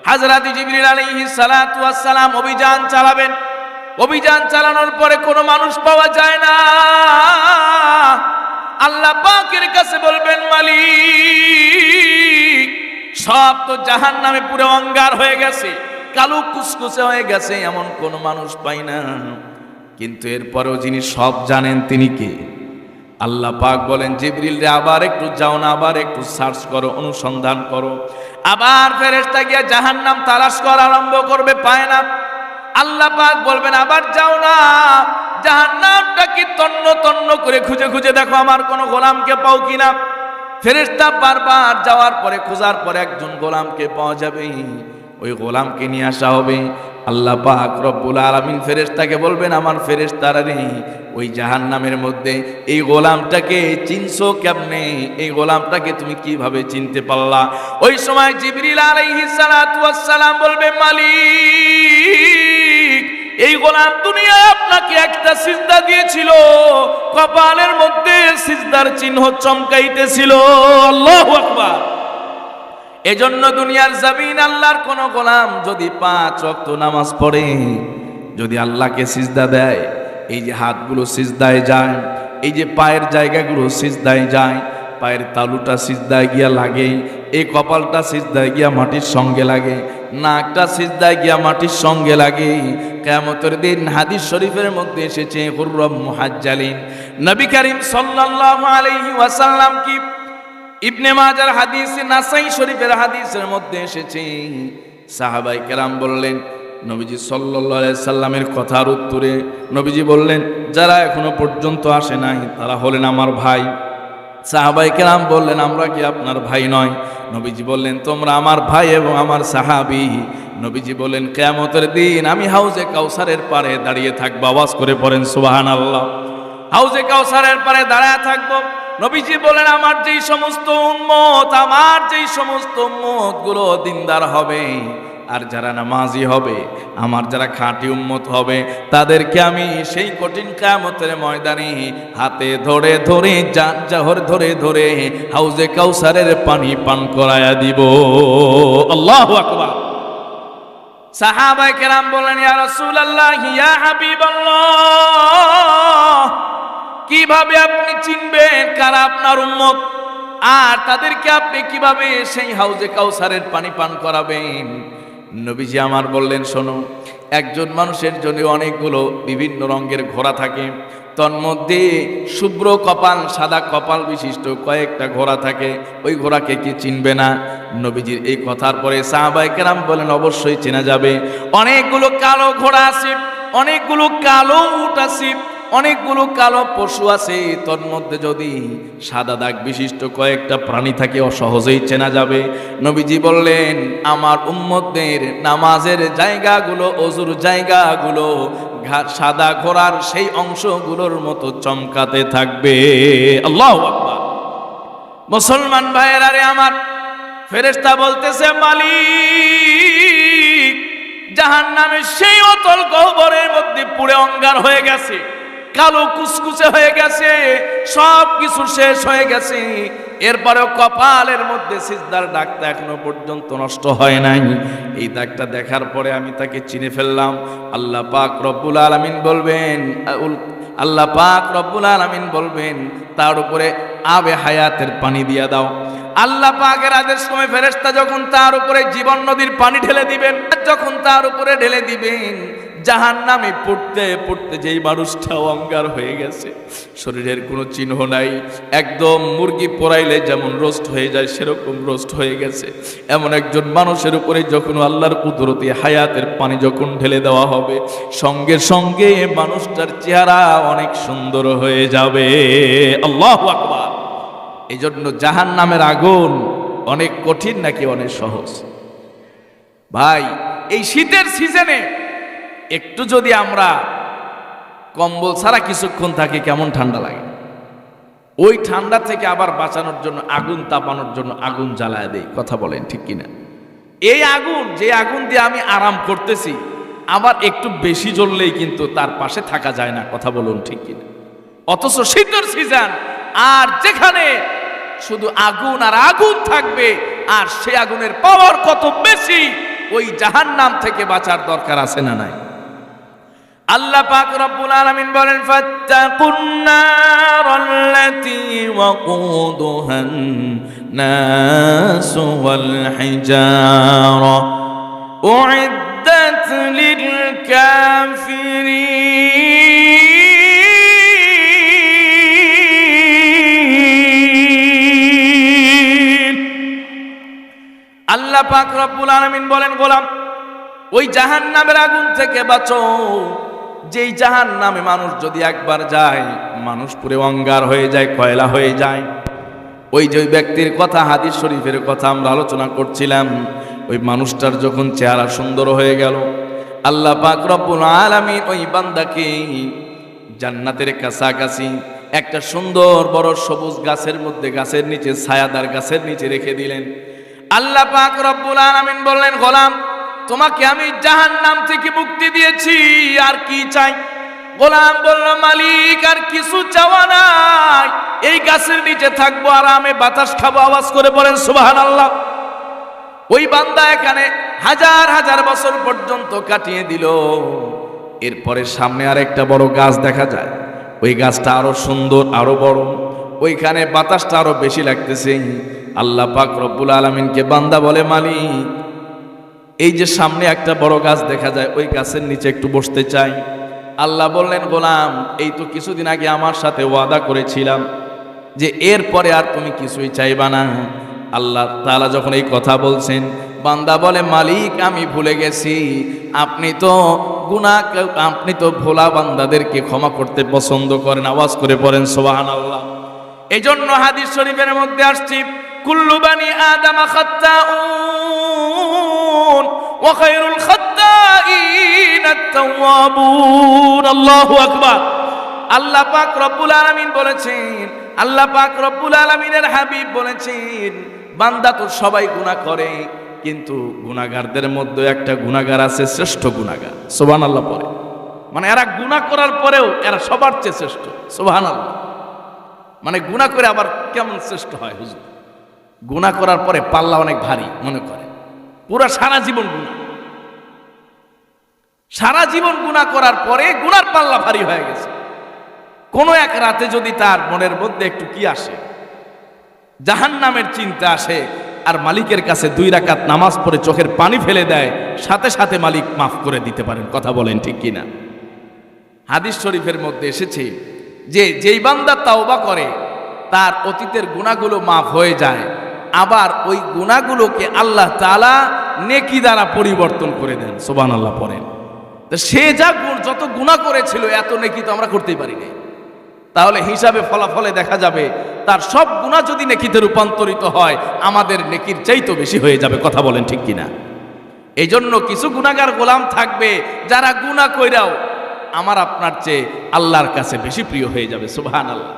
হযরত জিবরিল আলাইহিস সালাতু ওয়াস সালাম অভিযান চালাবেন। অভিযান চালানোর পরে কোনো মানুষ পাওয়া যায় না। আল্লাহ পাকের কাছে বলবেন, মালিক সব তো জাহান্নামে পুরো অঙ্গার হয়ে গেছে, কালো কুসকুসে হয়ে গেছে, এমন কোন মানুষ পাই না। কিন্তু এরপরেও যিনি সব জানেন তিনি কে? আল্লাহ পাক বলেন, জিবরিল রে আবার একটু যাও না, আবার একটু সার্চ করো, অনুসন্ধান করো। আবার ফেরেশতা গিয়ে জাহান্নাম তালাশ করা আরম্ভ করবে, পায় না। আল্লাহ পাক বলবেন, আবার যাও না, জাহান্নামটা কি তন্ন তন্ন করে খুঁজে খুঁজে দেখো আমার কোন গোলামকে পাও কিনা। ফেরেশতা বারবার যাওয়ার পরে খোঁজার পরে একজন গোলামকে পাওয়া যাবে, ওই গোলামকে নিয়ে আসা হবে। আল্লাহ পাক রব্বুল আলামিন ফেরেশতাকে বলবেন, আমার ফেরেশতারা রে, ওই জাহান্নামের মধ্যে এই গোলামটাকে চিনছো কেমনে? এই গোলামটাকে তুমি কিভাবে চিনতে পারলা? ওই সময় জিবরিল আলাইহিস সালাতু ওয়াস সালাম বলবে, মালিক এই গোলাম দুনিয়ায় আপনাকে একটা সিজদা দিয়েছিল, কপালের মধ্যে সিজদার চিহ্ন চমকাইতেছিল। আল্লাহু আকবার। এজন্য দুনিয়ার জমিন আল্লাহর কোন গোলাম যদি 5 ওয়াক্ত নামাজ পড়ে, যদি আল্লাহকে সিজদা দেয়, এই যে হাতগুলো সিজদায় যায়, এই যে পায়ের জায়গাগুলো সিজদায় যায়, পায়ের তালুটা সিজদায় গিয়া লাগে, এই কপালটা সিজদায় গিয়া মাটির সঙ্গে লাগে, নাকটা সিজদায় গিয়া মাটির সঙ্গে লাগে। কিয়ামতের দিন হাদিস শরীফের মধ্যে এসেছে, হুররাম মুহাজ্জালিন নবী করিম সাল্লাল্লাহু আলাইহি ওয়াসাল্লাম কি ইবনে মাজার হাদিস, নাসাই শরীফের হাদিসের মধ্যে এসেছে, সাহাবায়ে কেরাম বললেন, নবীজি সাল্লাল্লাহু আলাইহি সাল্লামের কথার উত্তরে নবীজি বললেন, যারা এখনো পর্যন্ত আসে নাই তারা হলেন আমার ভাই। সাহাবায়ে কেরাম বললেন, আমরা কি আপনার ভাই নয়? নবীজি বললেন, তোমরা আমার ভাই এবং আমার সাহাবী। নবীজি বললেন, কিয়ামতের দিন আমি হাউজে কাউসারের পারে দাঁড়িয়ে থাকবো। আওয়াজ করে পড়েন সুবহানাল্লাহ। হাউজে কাউসারের পারে দাঁড়ায় থাকবো। নবীজি বলেন, আমার যেই সমস্ত উম্মত, আমার যেই সমস্ত উম্মত গুলো দিনদার হবে আর যারা নামাজি হবে, আমার যারা খাঁটি উম্মত হবে, তাদেরকে আমি সেই কঠিন কিয়ামতের ময়দানে হাতে ধরে ধরে জান জাহর ধরে ধরে হাউজে কাউসারের পানি পান করায়া দিব। আল্লাহু আকবার। সাহাবায়ে কেরাম বলেন, ইয়া রাসূলুল্লাহ, ইয়া হাবিবাল্লাহ, কি কিভাবে আপনি চিনবেন কারা আপনার উম্মত, আর তাদেরকে আপনি কিভাবে সেই হাউজে কাউসারের পানি পান করাবেন? নবীজি আমার বললেন, শোনো, একজন মানুষের জন্য অনেকগুলো বিভিন্ন রঙের ঘোড়া থাকে, তন্মধ্যে শুভ্র কপাল সাদা কপাল বিশিষ্ট কয়েকটা ঘোড়া থাকে। ওই ঘোড়াকে কি চিনবে না? নবীজির এই কথার পরে সাহাবায়ে কেরাম বলেন, অবশ্যই চেনা যাবে। অনেকগুলো কালো ঘোড়া আছে, অনেকগুলো কালো উট আছে, অনেকগুলো কালো পশু আছে, তন্মধ্যে যদি সাদা দাগ বিশিষ্ট কয়েকটা প্রাণী থাকে সহজেই চেনা যাবে। নবীজি বললেন, আমার উম্মতদের নামাজের জায়গাগুলো, অজুর জায়গাগুলো সাদা ঘোড়ার সেই অংশগুলোর মতো চমকাতে থাকবে। আল্লাহু আকবার। মুসলমান ভাইয়েরা রে আমার, ফেরেশতা বলতেছে, মালিক, জাহান্নামের সেই অতল গহ্বরের মধ্যে পুড়ে অঙ্গার হয়ে গেছে, কালো কুচকুচে হয়ে গেছে, সব কিছু শেষ হয়ে গেছে, এরপরেও কপালের মধ্যে সিজদার দাগটা এখনো পর্যন্ত নষ্ট হয় নাই। এই দাগটা দেখার পরে আমি তাকে চিনে ফেললাম। আল্লাহ পাক রব্বুল আলামিন বলবেন, আল্লাহ পাক রব্বুল আলামিন বলবেন, তার উপরে আবে হায়াতের পানি দিয়া দাও। আল্লাহ পাকের আদেশ ক্রমে ফেরেশতা যখন তার উপরে জীবন নদীর পানি ঢেলে দিবেন, যখন তার উপরে ঢেলে দিবেন, জাহান্নামে পড়তে পড়তে যেই মানুষটা অঙ্গার হয়ে গেছে, শরীরের কোনো চিহ্ন নাই, একদম মুরগি পোড়াইলে যেমন রোস্ট হয়ে যায় সেরকম রোস্ট হয়ে গেছে, এমন একজন মানুষের উপরে যখন আল্লাহর কুদরতি হায়াতের পানি যখন ঢেলে দেওয়া হবে, সঙ্গে সঙ্গে মানুষটার চেহারা অনেক সুন্দর হয়ে যাবে। আল্লাহু আকবার। এই জন্য জাহান্নামের আগুন অনেক কঠিন নাকি অনেক সহজ? ভাই, এই শীতের সিজনে একটু যদি আমরা কম্বল ছাড়া কিছুক্ষণ থাকি, কেমন ঠান্ডা লাগে। ওই ঠান্ডা থেকে আবার বাঁচানোর জন্য, আগুন তাপানোর জন্য আগুন জ্বালায় দেই। কথা বলেন ঠিক কিনা? এই আগুন, যে আগুন দিয়ে আমি আরাম করতেছি, আবার একটু বেশি জ্বললেই কিন্তু তার পাশে থাকা যায় না। কথা বলুন ঠিক কিনা? অথচ শীতের সিজন, আর যেখানে শুধু আগুন আর আগুন থাকবে, আর সে আগুনের পাওয়ার কত বেশি, ওই জাহান্নাম থেকে বাঁচার দরকার আছে না নাই? আল্লাহ পাক রব্বুল আলামিন বলেন, ফাত্তাকুন নারাল্লাতী ওয়াকুদুহান নাস ওয়াল হিজারা উইদ্দাত লিল কাফিরিন। আল্লাহ পাক রব্বুল আলামিন বলেন, গোলাম, ওই জাহান্নামের আগুন থেকে বাঁচো, যেই জাহান্নামে মানুষ যদি একবার যায়, মানুষ পুরো অঙ্গার হয়ে যায়, কয়লা হয়ে যায়। ওই যে ব্যক্তির কথা, হাদিস শরীফের কথা আমরা আলোচনা করছিলাম, ওই মানুষটার যখন চেহারা সুন্দর হয়ে গেল, আল্লাহ পাক রব্বুল আলামিন ওই বান্দাকে জান্নাতের কাছাকাছি একটা সুন্দর বড় সবুজ গাছের মধ্যে, গাছের নিচে, ছায়াদার গাছের নিচে রেখে দিলেন। আল্লাহ পাক রব্বুল আলামিন বললেন, গোলাম, তোমাকে আমি জাহান্নাম থেকে মুক্তি দিয়েছি, আর কি চাই? গোলাম বলল, মালিক, আর কিছু চাওয়া নাই, এই গাছের নিচে থাকবো, আরামে বাতাস খাবো। আওয়াজ করে বলেন সুবহানাল্লাহ। ওই বান্দা এখানে হাজার হাজার বছর পর্যন্ত কাটিয়ে দিল। এরপরে সামনে আর একটা বড় গাছ দেখা যায়, ওই গাছটা আরো সুন্দর, আরো বড়, ওইখানে বাতাসটা আরো বেশি লাগতেছে। আল্লাহ পাক রব্বুল আলামিনকে বান্দা বলে, মালিক, এই যে সামনে একটা বড় গাছ দেখা যায়, ওই গাছের নিচে একটু বসতে চাই। আল্লাহ বললেন, গোলাম, এই তো কিছুদিন আগে আমার সাথে ওয়াদা করেছিলাম যে এরপরে আর তুমি কিছুই চাইবা না। আল্লাহ তাআলা যখন এই কথা বলছেন, বান্দা বলে, মালিক, আমি ভুলে গেছি, আপনি তো ভোলা বান্দাদেরকে ক্ষমা করতে পছন্দ করেন। আওয়াজ করে পড়েন সুবহানাল্লাহ। এই জন্য হাদিস শরীফের মধ্যে আসছে, কুল্লু বানি আদম খাত্তাউন ওয়া খায়রুল খাত্তাইন আত-তাওয়াবুন। আল্লাহু আকবার। আল্লাহ পাক রব্বুল আলামিন বলেছেন, আল্লাহ পাক রব্বুল আলামিনের হাবিব বলেছেন, বান্দা তো সবাই গুনাহ করে, কিন্তু গুনাহগারদের মধ্যে একটা গুনাহগার আছে, শ্রেষ্ঠ গুনাহগার। সুবহানাল্লাহ পড়ে, মানে এরা গুনাহ করার পরেও এরা সবার চেয়ে শ্রেষ্ঠ। সুবহানাল্লাহ। মানে গুনাহ করে আবার কেমন শ্রেষ্ঠ হয় হুজুর? গুনাহ করার পরে পাল্লা অনেক ভারী মনে করে, পুরা সারা জীবন গুনাহ, সারা জীবন গুনাহ করার পরে গুনার পাল্লা ভারী হয়ে গেছে। কোনো এক রাতে যদি তার মনের মধ্যে একটু কি আসে, জাহান্নামের চিন্তা আসে, আর মালিকের কাছে 2 রাকাত নামাজ পড়ে চোখের পানি ফেলে দেয়, সাথে সাথে মালিক মাফ করে দিতে পারেন। কথা বলেন ঠিক কিনা? হাদিস শরীফের মধ্যে এসেছে যে যেই বান্দা তাওবা করে তার অতীতের গুনাহগুলো মাফ হয়ে যায়, আবার ওই গুনাহগুলোকে আল্লাহ তাআলা নেকি দ্বারা পরিবর্তন করে দেন। সুবহানাল্লাহ পড়েন। তো সে যত গুনাহ করেছিল এত নেকি তো আমরা করতেই পারি না। তাহলে হিসাবে ফলাফলে দেখা যাবে তার সব গুনাহ যদি নেকিতে রূপান্তরিত হয় আমাদের নেকির চাইতে বেশি হয়ে যাবে। কথা বলেন ঠিক কিনা? এই জন্য কিছু গুনাহগার গোলাম থাকবে যারা গুনাহ কইরাও আমার আপনার চেয়ে আল্লাহর কাছে বেশি প্রিয় হয়ে যাবে। সুবহানাল্লাহ।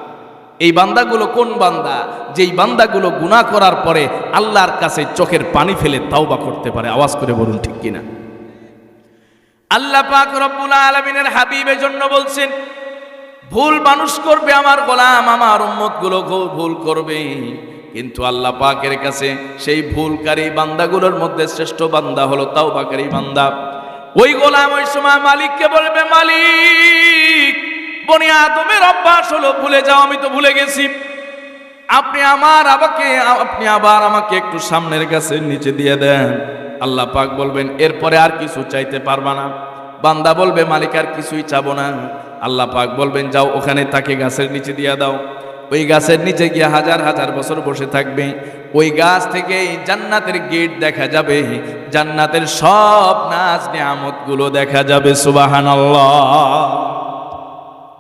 এই বান্দাগুলো কোন বান্দা? যেই বান্দাগুলো গুনাহ করার পরে আল্লাহর কাছে চোখের পানি ফেলে তাওবা করতে পারে। আওয়াজ করে বলুন ঠিক কিনা? আল্লাহ পাক রব্বুল আলামিনের হাবিব এজন্য বলছেন, ভুল মানুষ করবে আমার গোলাম, আমার উম্মতগুলো ভুল করবে, কিন্তু আল্লাহ পাকের কাছে সেই ভুলকারী বান্দাগুলোর মধ্যে শ্রেষ্ঠ বান্দা হলো তাওবাকারী বান্দা। ওই গোলাম ওই সময় মালিককে বলবে, মালিক, বনি আদমের অভ্যাস হলো ভুলে যাও, আমি তো ভুলে গেছি, আপনি আবার আমাকে একটু সামনের গাছের নিচে দিয়ে দেন। আল্লাহ পাক বলবেন, এরপরে আর কিছু চাইতে পারবা না? বান্দা বলবে, মালিক আর কিছুই চাবো না। আল্লাহ পাক বলবেন, যাও ওখানে তাকে গাছের নিচে দিয়ে দাও। ওই গাছের নিচে গিয়ে হাজার হাজার বছর বসে থাকবে। ওই গাছ থেকে জান্নাতের গেট দেখা যাবে, জান্নাতের সব নাজ নিয়ামত গুলো দেখা যাবে। সুবহানাল্লাহ।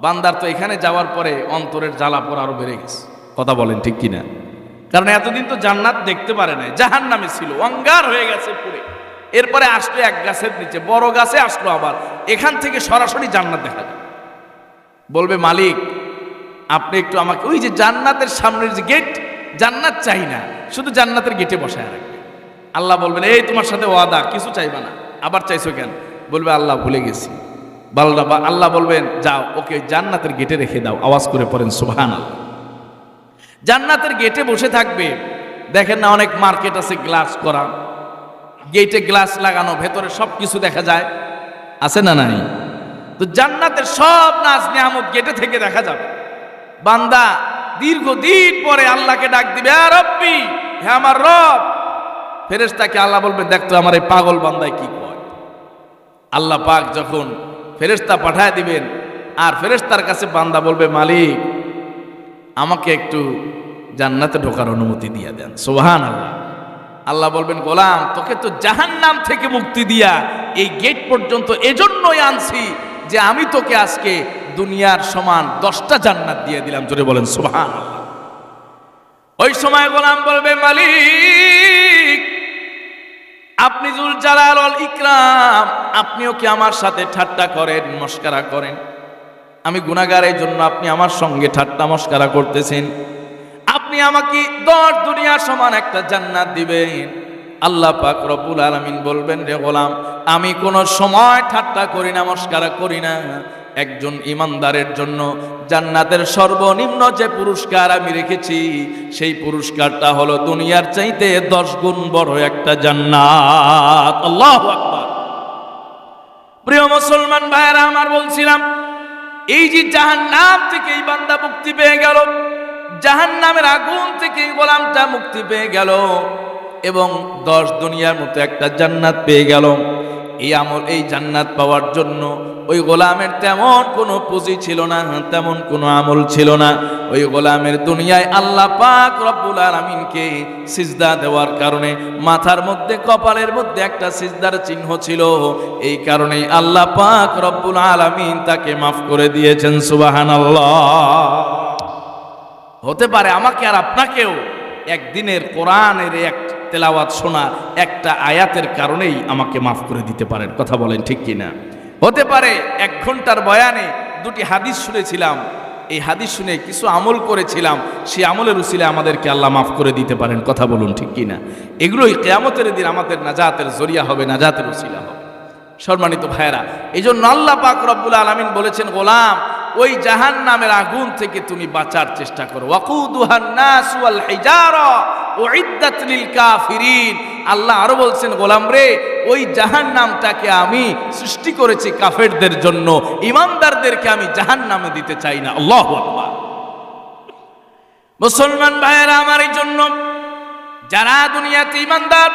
বান্দার তো এখানে যাওয়ার পরে অন্তরের জ্বালা পোড়া আরো বেড়ে গেছে। কথা বলেন ঠিক কিনা? কারণ এতদিন তো জান্নাত দেখতে পারে নাই, জাহান্নামে ছিল, অঙ্গার হয়ে গেছে পুরে। এরপরে আসলো এক গাছের নিচে, বড় গাছে আসলো, আবার এখান থেকে সরাসরি জান্নাত দেখা যায়। বলবে, মালিক, আপনি একটু আমাকে ওই যে জান্নাতের সামনের যে গেট, জান্নাত চাই না, শুধু জান্নাতের গেটে বসায় রাখবে। আল্লাহ বলবেন, এই তোমার সাথে ওয়াদা, কিছু চাইবা না, আবার চাইছো কেন? বলবে, আল্লাহ ভুলে গেছি। আল্লাহ বলবেন, যাও ওকে জান্নাতের গেটে রেখে দাও। আওয়াজ করে পড়েন সুবহানাল্লাহ। জান্নাতের গেটে বসে থাকবে। দেখেন না, অনেক মার্কেট আছে গ্লাস করা, গেটে গ্লাস লাগানো, ভেতরে সব কিছু দেখা যায়, আছে না নাই? তো জান্নাতের সব নাজ নিয়ামত গেটে থেকে দেখা যাবে। বান্দা দীর্ঘদিন পরে আল্লাহকে ডাক দিবে, আ রব্বি, হে আমার রব। ফেরেশতাকে আল্লাহ বলবে, দেখতো আমার এই পাগল বান্দায় কি কয়। আল্লাহ পাক যখন ফেরেশতা পাঠায় দিবেন, আর ফেরেশতার কাছে বান্দা বলবে, মালিক, আমাকে একটু জান্নাতে ঢোকার অনুমতি দিয়ে দেন। সুবহানাল্লাহ। আল্লাহ বলবেন, গোলাম, তোকে তো জাহান্নাম থেকে মুক্তি দিয়া এই গেট পর্যন্ত এজন্যই আনছি যে আমি তোকে আজকে দুনিয়ার সমান 10টা জান্নাত দিয়ে দিলাম। জোরে বলেন সুবহানাল্লাহ। ওই সময় গোলাম বলবে, মালিক, আপনি জুল জালাল ওয়াল ইকরাম, আপনিও কি আমার সাথে ঠাট্টা করেন, মস্করা করেন? আমি গুনাহগার, এই জন্য আপনি আমার সঙ্গে ঠাট্টা মস্করা করতেছেন। আপনি আমাকে 10 দুনিয়ার সমান একটা জান্নাত দিবেন। আল্লাহ পাক রব্বুল আলামিন বলবেন, রে গোলাম, আমি কোনো সময় ঠাট্টা করি না, মস্করা করি না। একজন ইমানদারের জন্য জান্নাতের সর্বনিম্ন যে পুরস্কার আমি রেখেছি, সেই পুরস্কারটা হলো দুনিয়ার চাইতে 10 গুণ বড় একটা জান্নাত। আল্লাহু আকবার। প্রিয় মুসলমান ভাইরা আমার, বলছিলাম, এই যে জাহান্নাম থেকে এই বান্দা মুক্তি পেয়ে গেল, জাহান্নামের আগুন থেকে গোলামটা মুক্তি পেয়ে গেল, এবং 10 দুনিয়ার মতো একটা জান্নাত পেয়ে গেল। এই জান্নাত পাওয়ার জন্য ওই গোলামের তেমন কোনো পুঁজি ছিল না, তেমন কোনো আমল ছিল না। ওই গোলামের দুনিয়ায় আল্লাহ পাক রব্বুল আলামিনকে সিজদা দেওয়ার কারণে মাথার মধ্যে, কপালের মধ্যে একটা সিজদার চিহ্ন ছিল। এই কারণেই আল্লাহ পাক রব্বুল আলামিন তাকে মাফ করে দিয়েছেন। সুবহানাল্লাহ। হতে পারে আমাকে আর আপনাকেও একদিনের কোরআনের এক তেলাওয়াত শোনা, একটা আয়াতের কারণেই আমাকে মাফ করে দিতে পারেন। কথা বলেন ঠিক কিনা? হতে পারে 1 ঘন্টার বয়ানে 2টি হাদিস শুনেছিলাম, এই হাদিস শুনে কিছু আমল করেছিলাম, সেই আমলের উসিলে আমাদেরকে আল্লাহ মাফ করে দিতে পারেন। কথা বলুন ঠিক কিনা? এগুলোই কিয়ামতের দিন আমাদের নাজাতের জরিয়া হবে, নাজাতের উসিলা হবে। সম্মানিত ভাইরা, এই জন্য আল্লাহ পাক রব্বুল আলামিন বলেছেন, গোলাম, ওই জাহান্নামের আগুন থেকে তুমি বাঁচার চেষ্টা করো। ওয়াকুদুহান নাস ওয়াল হিজারা উইদ্দাত লিল কাফিরিন। আল্লাহ আরো বলছেন, গোলাম রে, ওই জাহান্নামটাকে আমি সৃষ্টি করেছি কাফেরদের জন্য, ইমানদারদেরকে আমি জাহান্নামে দিতে চাই না। আল্লাহু আকবার। মুসলমান ভাইয়েরা আমার, এই জন্য যারা দুনিয়াতে ইমানদার,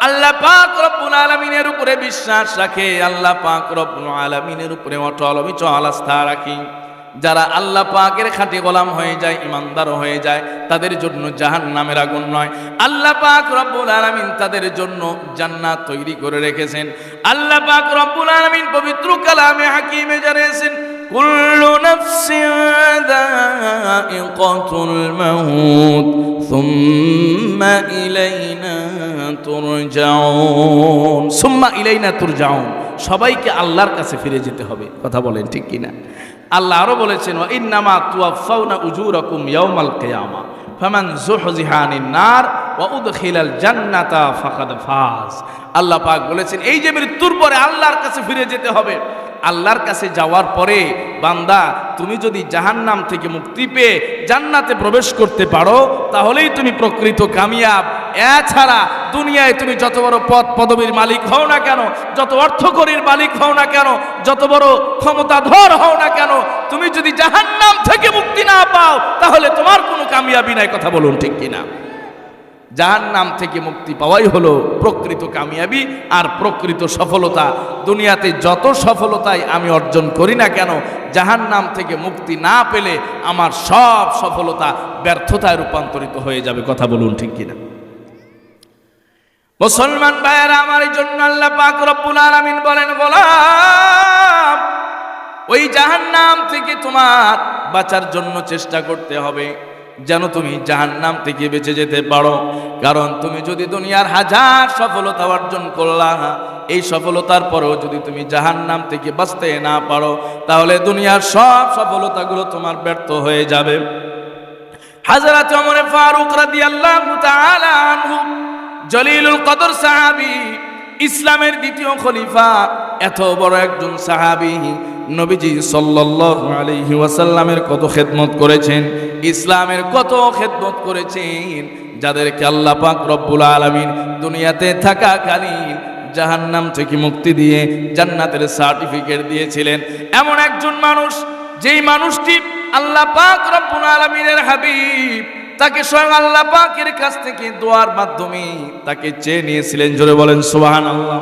আল্লাহ পাক রব্বুল আলামিনের উপরে বিশ্বাস রাখে, আল্লাহ পাক রব্বুল আলামিনের উপরে অটল অবিচল আস্থা রাখি, যারা আল্লাহ পাকের খাঁটি গোলাম হয়ে যায়, ইমানদার হয়ে যায়, তাদের জন্য জাহান্নামের আগুন নয়, আল্লাহ পাক রব্বুল আলামিন তাদের জন্য জান্নাত তৈরি করে রেখেছেন। আল্লাহ পাক রব্বুল আলামিন পবিত্র কালামে হাকিমে জানিয়েছেন, কুল্লু নাফসিন যায়িকাতুল মাউত সুম্মা ইলাইনা তুরজাউন। সুম্মা ইলাইনা তুরজাউন, সবাইকে আল্লাহর কাছে ফিরে যেতে হবে। কথা বলেন ঠিক কিনা? আল্লাহ আরো বলেছেন, ওয়া ইন্নামা তুওয়াফাউনা উজুরাকুম ইয়াউমাল কিয়ামা ফামান যুহজিহা আনিন নার ওয়া উদখিলাল জান্নাতা ফাকাদ ফাজ। আল্লাহ পাক বলেছেন, এই যে মৃত্যুর পরে আল্লাহর কাছে ফিরে যেতে হবে, আল্লাহর কাছে যাওয়ার পরে বান্দা তুমি যদি জাহান্নাম থেকে মুক্তি পেয়ে জান্নাতে প্রবেশ করতে পারো, তাহলেই তুমি প্রকৃত কামিয়াব। এছাড়া দুনিয়ায় তুমি যত বড় পদ পদবীর মালিক হও না কেন, যত অর্থকরীর মালিক হও না কেন, যত বড় ক্ষমতাধর হও না কেন, তুমি যদি জাহান্নাম থেকে মুক্তি না পাও, তাহলে তোমার কোনো কামিয়াবি নাই। কথা বলুন ঠিক কিনা? জাহান্নাম থেকে মুক্তি পাওয়াই হলো প্রকৃত কামিয়াবি আর প্রকৃত সফলতা। দুনিয়াতে যত সফলতাই আমি অর্জন করি না কেন, জাহান্নাম থেকে মুক্তি না পেলে আমার সব সফলতা ব্যর্থতায় রূপান্তরিত হয়ে যাবে। কথা বলুন ঠিক কিনা? মুসলমান ভাইয়েরা আমার, এই জন্য আল্লাহ পাক রব্বুল আলামিন বলেন, গোলাম, ওই জাহান্নাম থেকে তোমার বাঁচার জন্য চেষ্টা করতে হবে, যেন তুমি জাহান্নাম থেকে বেঁচে যেতে পারো। কারণ তুমি যদি দুনিয়ার হাজার সফলতা অর্জন করলা, এই সফলতার পরেও যদি তুমি জাহান্নাম থেকে বাঁচতে না পারো, তাহলে দুনিয়ার সব সফলতাগুলো তোমার ব্যর্থ হয়ে যাবে। হযরত ওমর ফারুক রাদিয়াল্লাহু তাআলা আনহু, জলিলুল কদর সাহাবী, ইসলামের দ্বিতীয় খলিফা, এত বড় একজন সাহাবী, নবীজি সাল্লাল্লাহু আলাইহি ওয়াসাল্লামের কত খেদমত করেছেন, ইসলামের কত খেদমত করেছেন, যাদেরকে আল্লাহ পাক রব্বুল আলামিন দুনিয়াতে থাকাকালীন জাহান্নাম থেকে মুক্তি দিয়ে জান্নাতের সার্টিফিকেট দিয়েছিলেন। এমন একজন মানুষ, যেই মানুষটি আল্লাহ পাক রব্বুল আলামিনের হাবিব, তাকে স্বয়ং আল্লাহ পাকের কাছ থেকে দোয়ার মাধ্যমে তাকে চেয়ে নিয়েছিলেন। জোরে বলেন সুবহানাল্লাহ।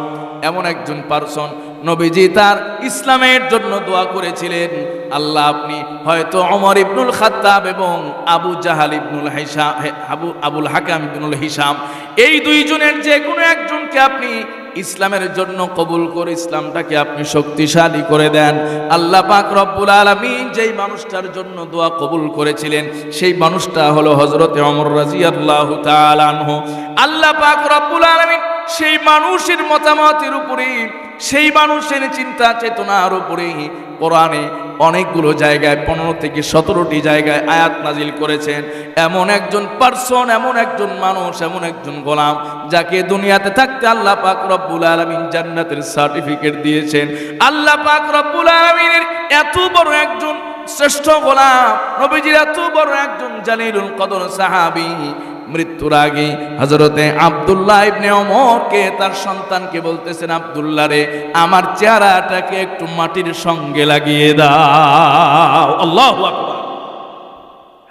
এমন একজন পারসন, নবীজি তার ইসলামের জন্য দোয়া করেছিলেন, আল্লাহ আপনি হয়তো ওমর ইবনুল খাত্তাব এবং আবু জাহাল ইবনুল হিশাম, আবুল হাকাম ইবনুল হিশাম, এই দুইজনের যে কোনো একজনকে আপনি ইসলামের জন্য কবুল করে ইসলামটাকে আপনি শক্তিশালী করে দেন। আল্লাহ পাক রব্বুল আলামিন যেই মানুষটার জন্য দোয়া কবুল করেছিলেন, সেই মানুষটা হলো হযরত ওমর রাদিয়াল্লাহু তাআলা আনহু। আল্লাহ পাক রব্বুল আলামিন সেই মানুষের মতামতের উপরে, সেই মানুষের চিন্তা চেতনার উপরে কোরআনে অনেকগুলো জায়গায় 15 থেকে 17টি জায়গায় আয়াত নাজিল করেছেন। এমন একজন পারসন, এমন একজন মানুষ, এমন একজন গোলাম, যাকে দুনিয়াতে থাকতে আল্লাহ পাক রব্বুল আলামিন জান্নাতের সার্টিফিকেট দিয়েছেন। আল্লাহ পাক রব্বুল আলামিনের এত বড় একজন শ্রেষ্ঠ গোলাম, নবীজির এত বড় একজন জালিলুল কদর সাহাবী, মৃত্যুর আগে হযরতে আব্দুল্লাহ ইবনে ওমরকে, তার সন্তানকে বলতেছেন, আব্দুল্লাহ রে, আমার চেহারাটাকে একটু মাটির সঙ্গে লাগিয়ে দাও। আল্লাহু আকবার।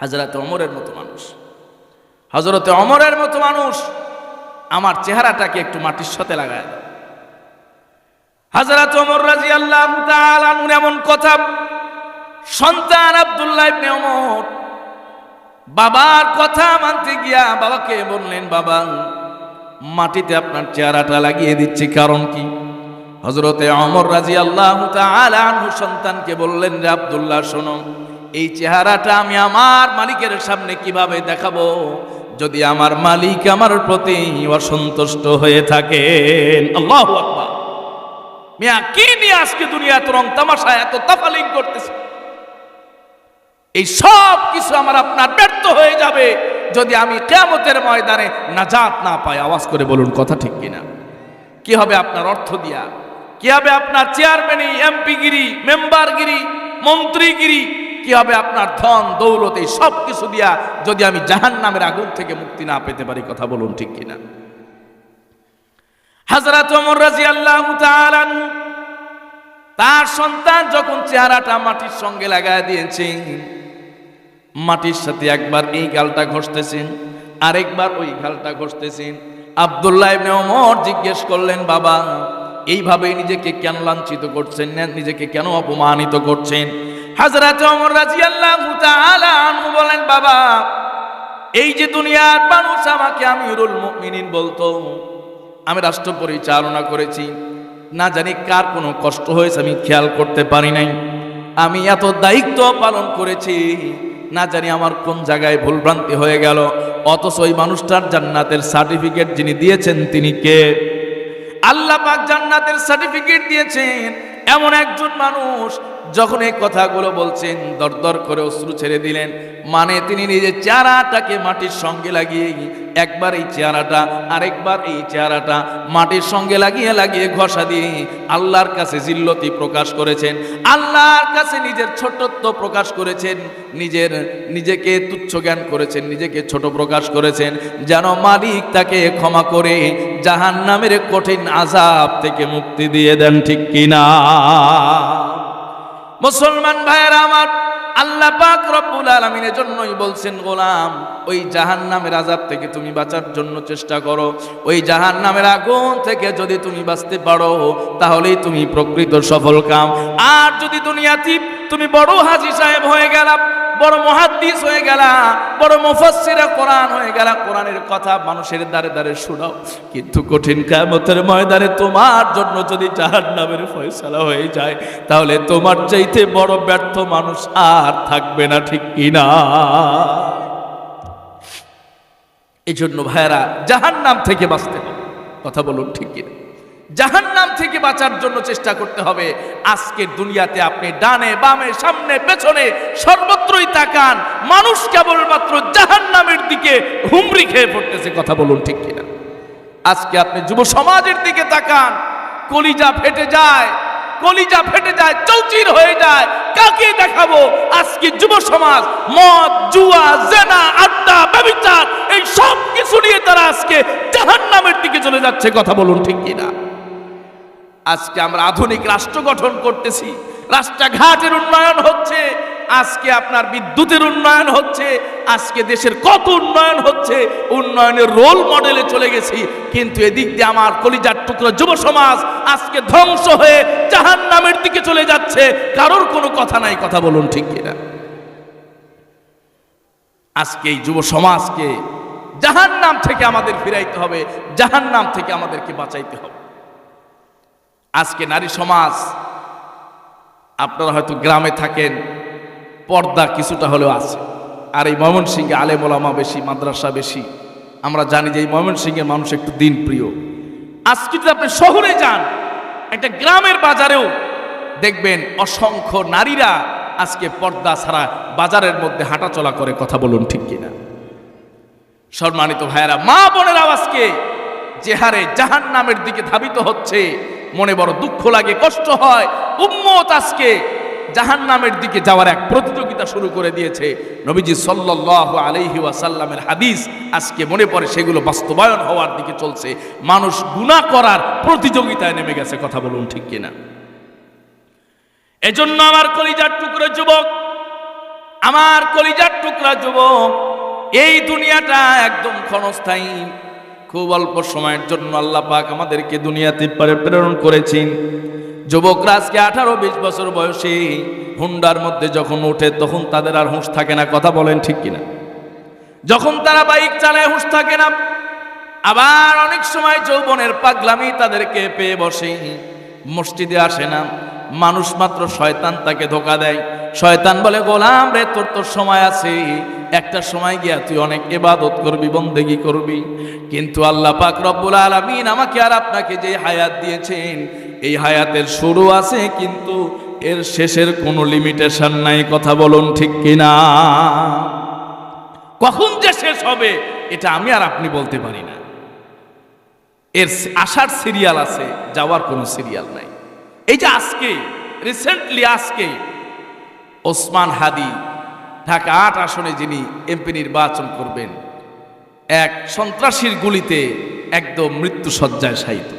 হযরতে ওমরের মতো মানুষ, হযরতে ওমরের মতো মানুষ আমার চেহারাটাকে একটু মাটির সাথে লাগায় দাও। হযরত ওমর রাদিয়াল্লাহু তাআলা আনহু এমন কথা, সন্তান আব্দুল্লাহ ইবনে ওমর বাবার কথা মানতে গিয়া বাবাকে বললেন, বাবা, মাটিতে আপনার চেহারাটা লাগিয়ে দিচ্ছি, কারণ কি? হযরতে ওমর রাদিয়াল্লাহু তাআলা আনহু সন্তানকে বললেন, যে আব্দুল্লাহ শোনো, এই চেহারাটা আমি আমার মালিকের সামনে কিভাবে দেখাবো যদি আমার মালিক আমার প্রতি অসন্তুষ্ট হয়ে থাকেন? আল্লাহু আকবার। মিয়া, কি নিয়ে আজকে দুনিয়া এত রং তামাশা, এত তাফালিং করতেছে? এই সব কিছু আমার আপনার ব্যর্থ হয়ে যাবে যদি আমি কিয়ামতের ময়দানে নাজাত না পাই। আওয়াজ করে বলুন, কথা ঠিক কিনা? কি হবে আপনার অর্থ দিয়া? কি হবে আপনার চেয়ারম্যানি, এমপিগিরি, মেম্বারগিরি, মন্ত্রীগিরি? কি হবে আপনার ধন দৌলত? এই সব কিছু দিয়া যদি আমি জাহান্নামের আগুন থেকে মুক্তি না পেতে পারি। কথা বলুন ঠিক কিনা? হযরত ওমর রাদিয়াল্লাহু তাআলা তার সন্তান যখন চেহারাটা মাটির সঙ্গে লাগায় দিয়েছেন, মাটির সাথে একবার এই গালটা ঘষতেছেন, আরেকবার ওই গালটা ঘষতেছেন। আব্দুল্লাহ ইবনে ওমর জিজ্ঞেস করলেন, বাবা এইভাবে নিজেকে কেন লাঞ্ছিত করছেন, নিজেকে কেন অপমানিত করছেন? হযরত ওমর রাদিয়াল্লাহু তাআলা আনহু বলেন, বাবা এই যে দুনিয়ার মানুষ আমাকে আমিরুল মুমিনিন বলতো, আমি রাষ্ট্র পরিচালনা করেছি, না জানি কার কোনো কষ্ট হয়েছে আমি খেয়াল করতে পারি নাই। আমি এত দায়িত্ব পালন করেছি, না জানি আমার কোন জায়গায় ভুলভ্রান্তি হয়ে গেল। অথচ ওই মানুষটার জান্নাতের সার্টিফিকেট যিনি দিয়েছেন তিনি কে? আল্লাহ পাক জান্নাতের সার্টিফিকেট দিয়েছেন এমন একজন মানুষ। যখন এই কথাগুলো বলছেন দরদর করে অশ্রু ছেড়ে দিলেন। মানে তিনি নিজের চেহারাটাকে মাটির সঙ্গে লাগিয়ে, একবার এই চেহারাটা আরেকবার এই চেহারাটা মাটির সঙ্গে লাগিয়ে লাগিয়ে ঘষা দিয়ে আল্লাহর কাছে জিল্লতি প্রকাশ করেছেন, আল্লাহর কাছে নিজের ছোটত্ব প্রকাশ করেছেন, নিজেকে তুচ্ছ জ্ঞান করেছেন, নিজেকে ছোট প্রকাশ করেছেন, যেন মালিক তাকে ক্ষমা করে জাহান্নামের কঠিন আযাব থেকে মুক্তি দিয়ে দেন। ঠিক কিনা মুসলমান ভাইয়েরা আমার? আল্লাহ পাক রব্বুল আলামিনের জন্যই বলছেন, গোলাম ওই জাহান্নামের আযাব থেকে তুমি বাঁচার জন্য চেষ্টা করো। ওই জাহান্নামের আগুন থেকে যদি তুমি বাঁচতে পারো তাহলেই তুমি প্রকৃত সফল কাম। আর যদি দুনিয়াতে তুমি বড় হাজী সাহেব হয়ে গেলা, বড় মুহাদ্দিস হয়ে গেলা, বড় মুফাসসিরে কোরআন হয়ে গেলা, কোরআনের কথা মানুষের দ্বারে দ্বারে শোনাও, কিন্তু কঠিন কিয়ামতের ময়দানে তোমার জন্য যদি জাহান্নামের ফয়সালা হয়ে যায় তাহলে তোমার চাইতে বড় ব্যর্থ মানুষ আর থাকবে না। ঠিক কিনা? এই জন্য ভাইরা জাহান্নাম থেকে বাঁচতে হবে। কথা বলুন ঠিক কিনা? জাহান্নাম থেকে বাঁচার জন্য চেষ্টা করতে হবে। আজকের দুনিয়াতে আপনি ডানে বামে সামনে পেছনে সর্বত্রই তাকান, মানুষ কেবলমাত্র জাহান্নামের দিকে হুমড়ি খেয়ে পড়তেছে। কথা বলুন ঠিক কিনা? আজকে আপনি যুব সমাজের দিকে তাকান, কলিজা ফেটে যায়, কলিজা ফেটে যায়, চৌচির হয়ে যায়। কাকে দেখাবো? আজকে যুব সমাজ মদ, জুয়া, জেনা, আড্ডা, ব্যভিচার এই সব কিছু নিয়ে তারা আজকে জাহান্নামের দিকে চলে যাচ্ছে। কথা বলুন ঠিক কিনা? আজকে আমরা আধুনিক রাষ্ট্র গঠন করতেছি, রাস্তাঘাটের উন্নয়ন হচ্ছে, আজকে আপনার বিদ্যুতের উন্নয়ন হচ্ছে, আজকে দেশের কত উন্নয়ন হচ্ছে, উন্নয়নের রোল মডেলে চলে গেছি। কিন্তু এদিক দিয়ে আমার কলিজার টুকরো যুব সমাজ আজকে ধ্বংস হয়ে জাহান্নামের দিকে চলে যাচ্ছে। কারোর কোনো কথা নাই। কথা বলুন ঠিক কিনা? আজকে এই যুব সমাজকে জাহান্নাম থেকে আমাদের ফিরাইতে হবে, জাহান্নাম থেকে আমাদেরকে বাঁচাইতে হবে। আজকে নারী সমাজ, আপনারা হয়তো গ্রামে থাকেন, পর্দা কিছুটা হলেও আছে। আর এই ময়মনসিংহে আলেম ওলামা বেশি, মাদ্রাসা বেশি। আমরা জানি যে এই ময়মনসিংহের মানুষ একটু দিন প্রিয়। আজকে যদি আপনি শহরে যান, একটা গ্রামের বাজারেও দেখবেন অসংখ্য নারীরা আজকে পর্দা ছাড়া বাজারের মধ্যে হাঁটাচলা করে। কথা বলুন ঠিক কিনা? সম্মানিত ভাইয়েরা, মা বোনেরা আজকে যে হারে জাহান্নামের দিকে ধাবিত হচ্ছে, মনে বড় দুঃখ লাগে, কষ্ট হয়। উম্মত আজকে জাহান্নামের দিকে যাওয়ার এক প্রতিযোগিতা শুরু করে দিয়েছে। নবীজি সাল্লাল্লাহু আলাইহি ওয়াসাল্লামের হাদিস আজকে মনে পড়ে, সেগুলো বাস্তবায়ন হওয়ার দিকে চলছে। মানুষ গুনাহ করার প্রতিযোগিতায় নেমে গেছে। কথা বলুন ঠিক কিনা? এজন্য আমার কলিজার টুকরা যুবক, আমার কলিজার টুকরা যুবক, এই দুনিয়াটা একদম ক্ষণস্থায়ী। খুব অল্প সময়ের জন্য আল্লাহ পাক আমাদেরকে দুনিয়াতে প্রেরণ করেছেন। যুবকরা আজকে 18-20 বছর বয়সে হুন্ডার মধ্যে যখন ওঠে তখন তাদের আর হুঁশ থাকে না। কথা বলেন ঠিক কিনা? যখন তারা বাইক চালায় হুঁশ থাকে না। আবার অনেক সময় যৌবনের পাগলামি তাদেরকে পেয়ে বসে, মসজিদে আসে না। মানুষ মাত্র শয়তান তাকে ধোঁকা দেয়। শয়তান বলে, গোলাম রে তোর সময় আছে, একটা সময় গিয়া তুই অনেক ইবাদত করবি, বন্দেগি করবি। কিন্তু আল্লাহ পাক রব্বুল আলামিন আমাকে আর আপনাকে যে হায়াত দিয়েছেন, এই হায়াতের শুরু আছে কিন্তু এর শেষের কোনো লিমিটেশন নাই। কথা বলুন ঠিক কিনা? কখন যে শেষ হবে এটা আমি আর আপনি বলতে পারি না। এর আসার সিরিয়াল আছে, যাওয়ার কোনো সিরিয়াল নাই। এই যে আজকে রিসেন্টলি আজকে ওসমান হাদি ঢাকা 8 আসনে যিনি এমপি নির্বাচন করবেন, এক সন্ত্রাসীর গুলিতে একদম মৃত্যু শয্যায় শায়িত।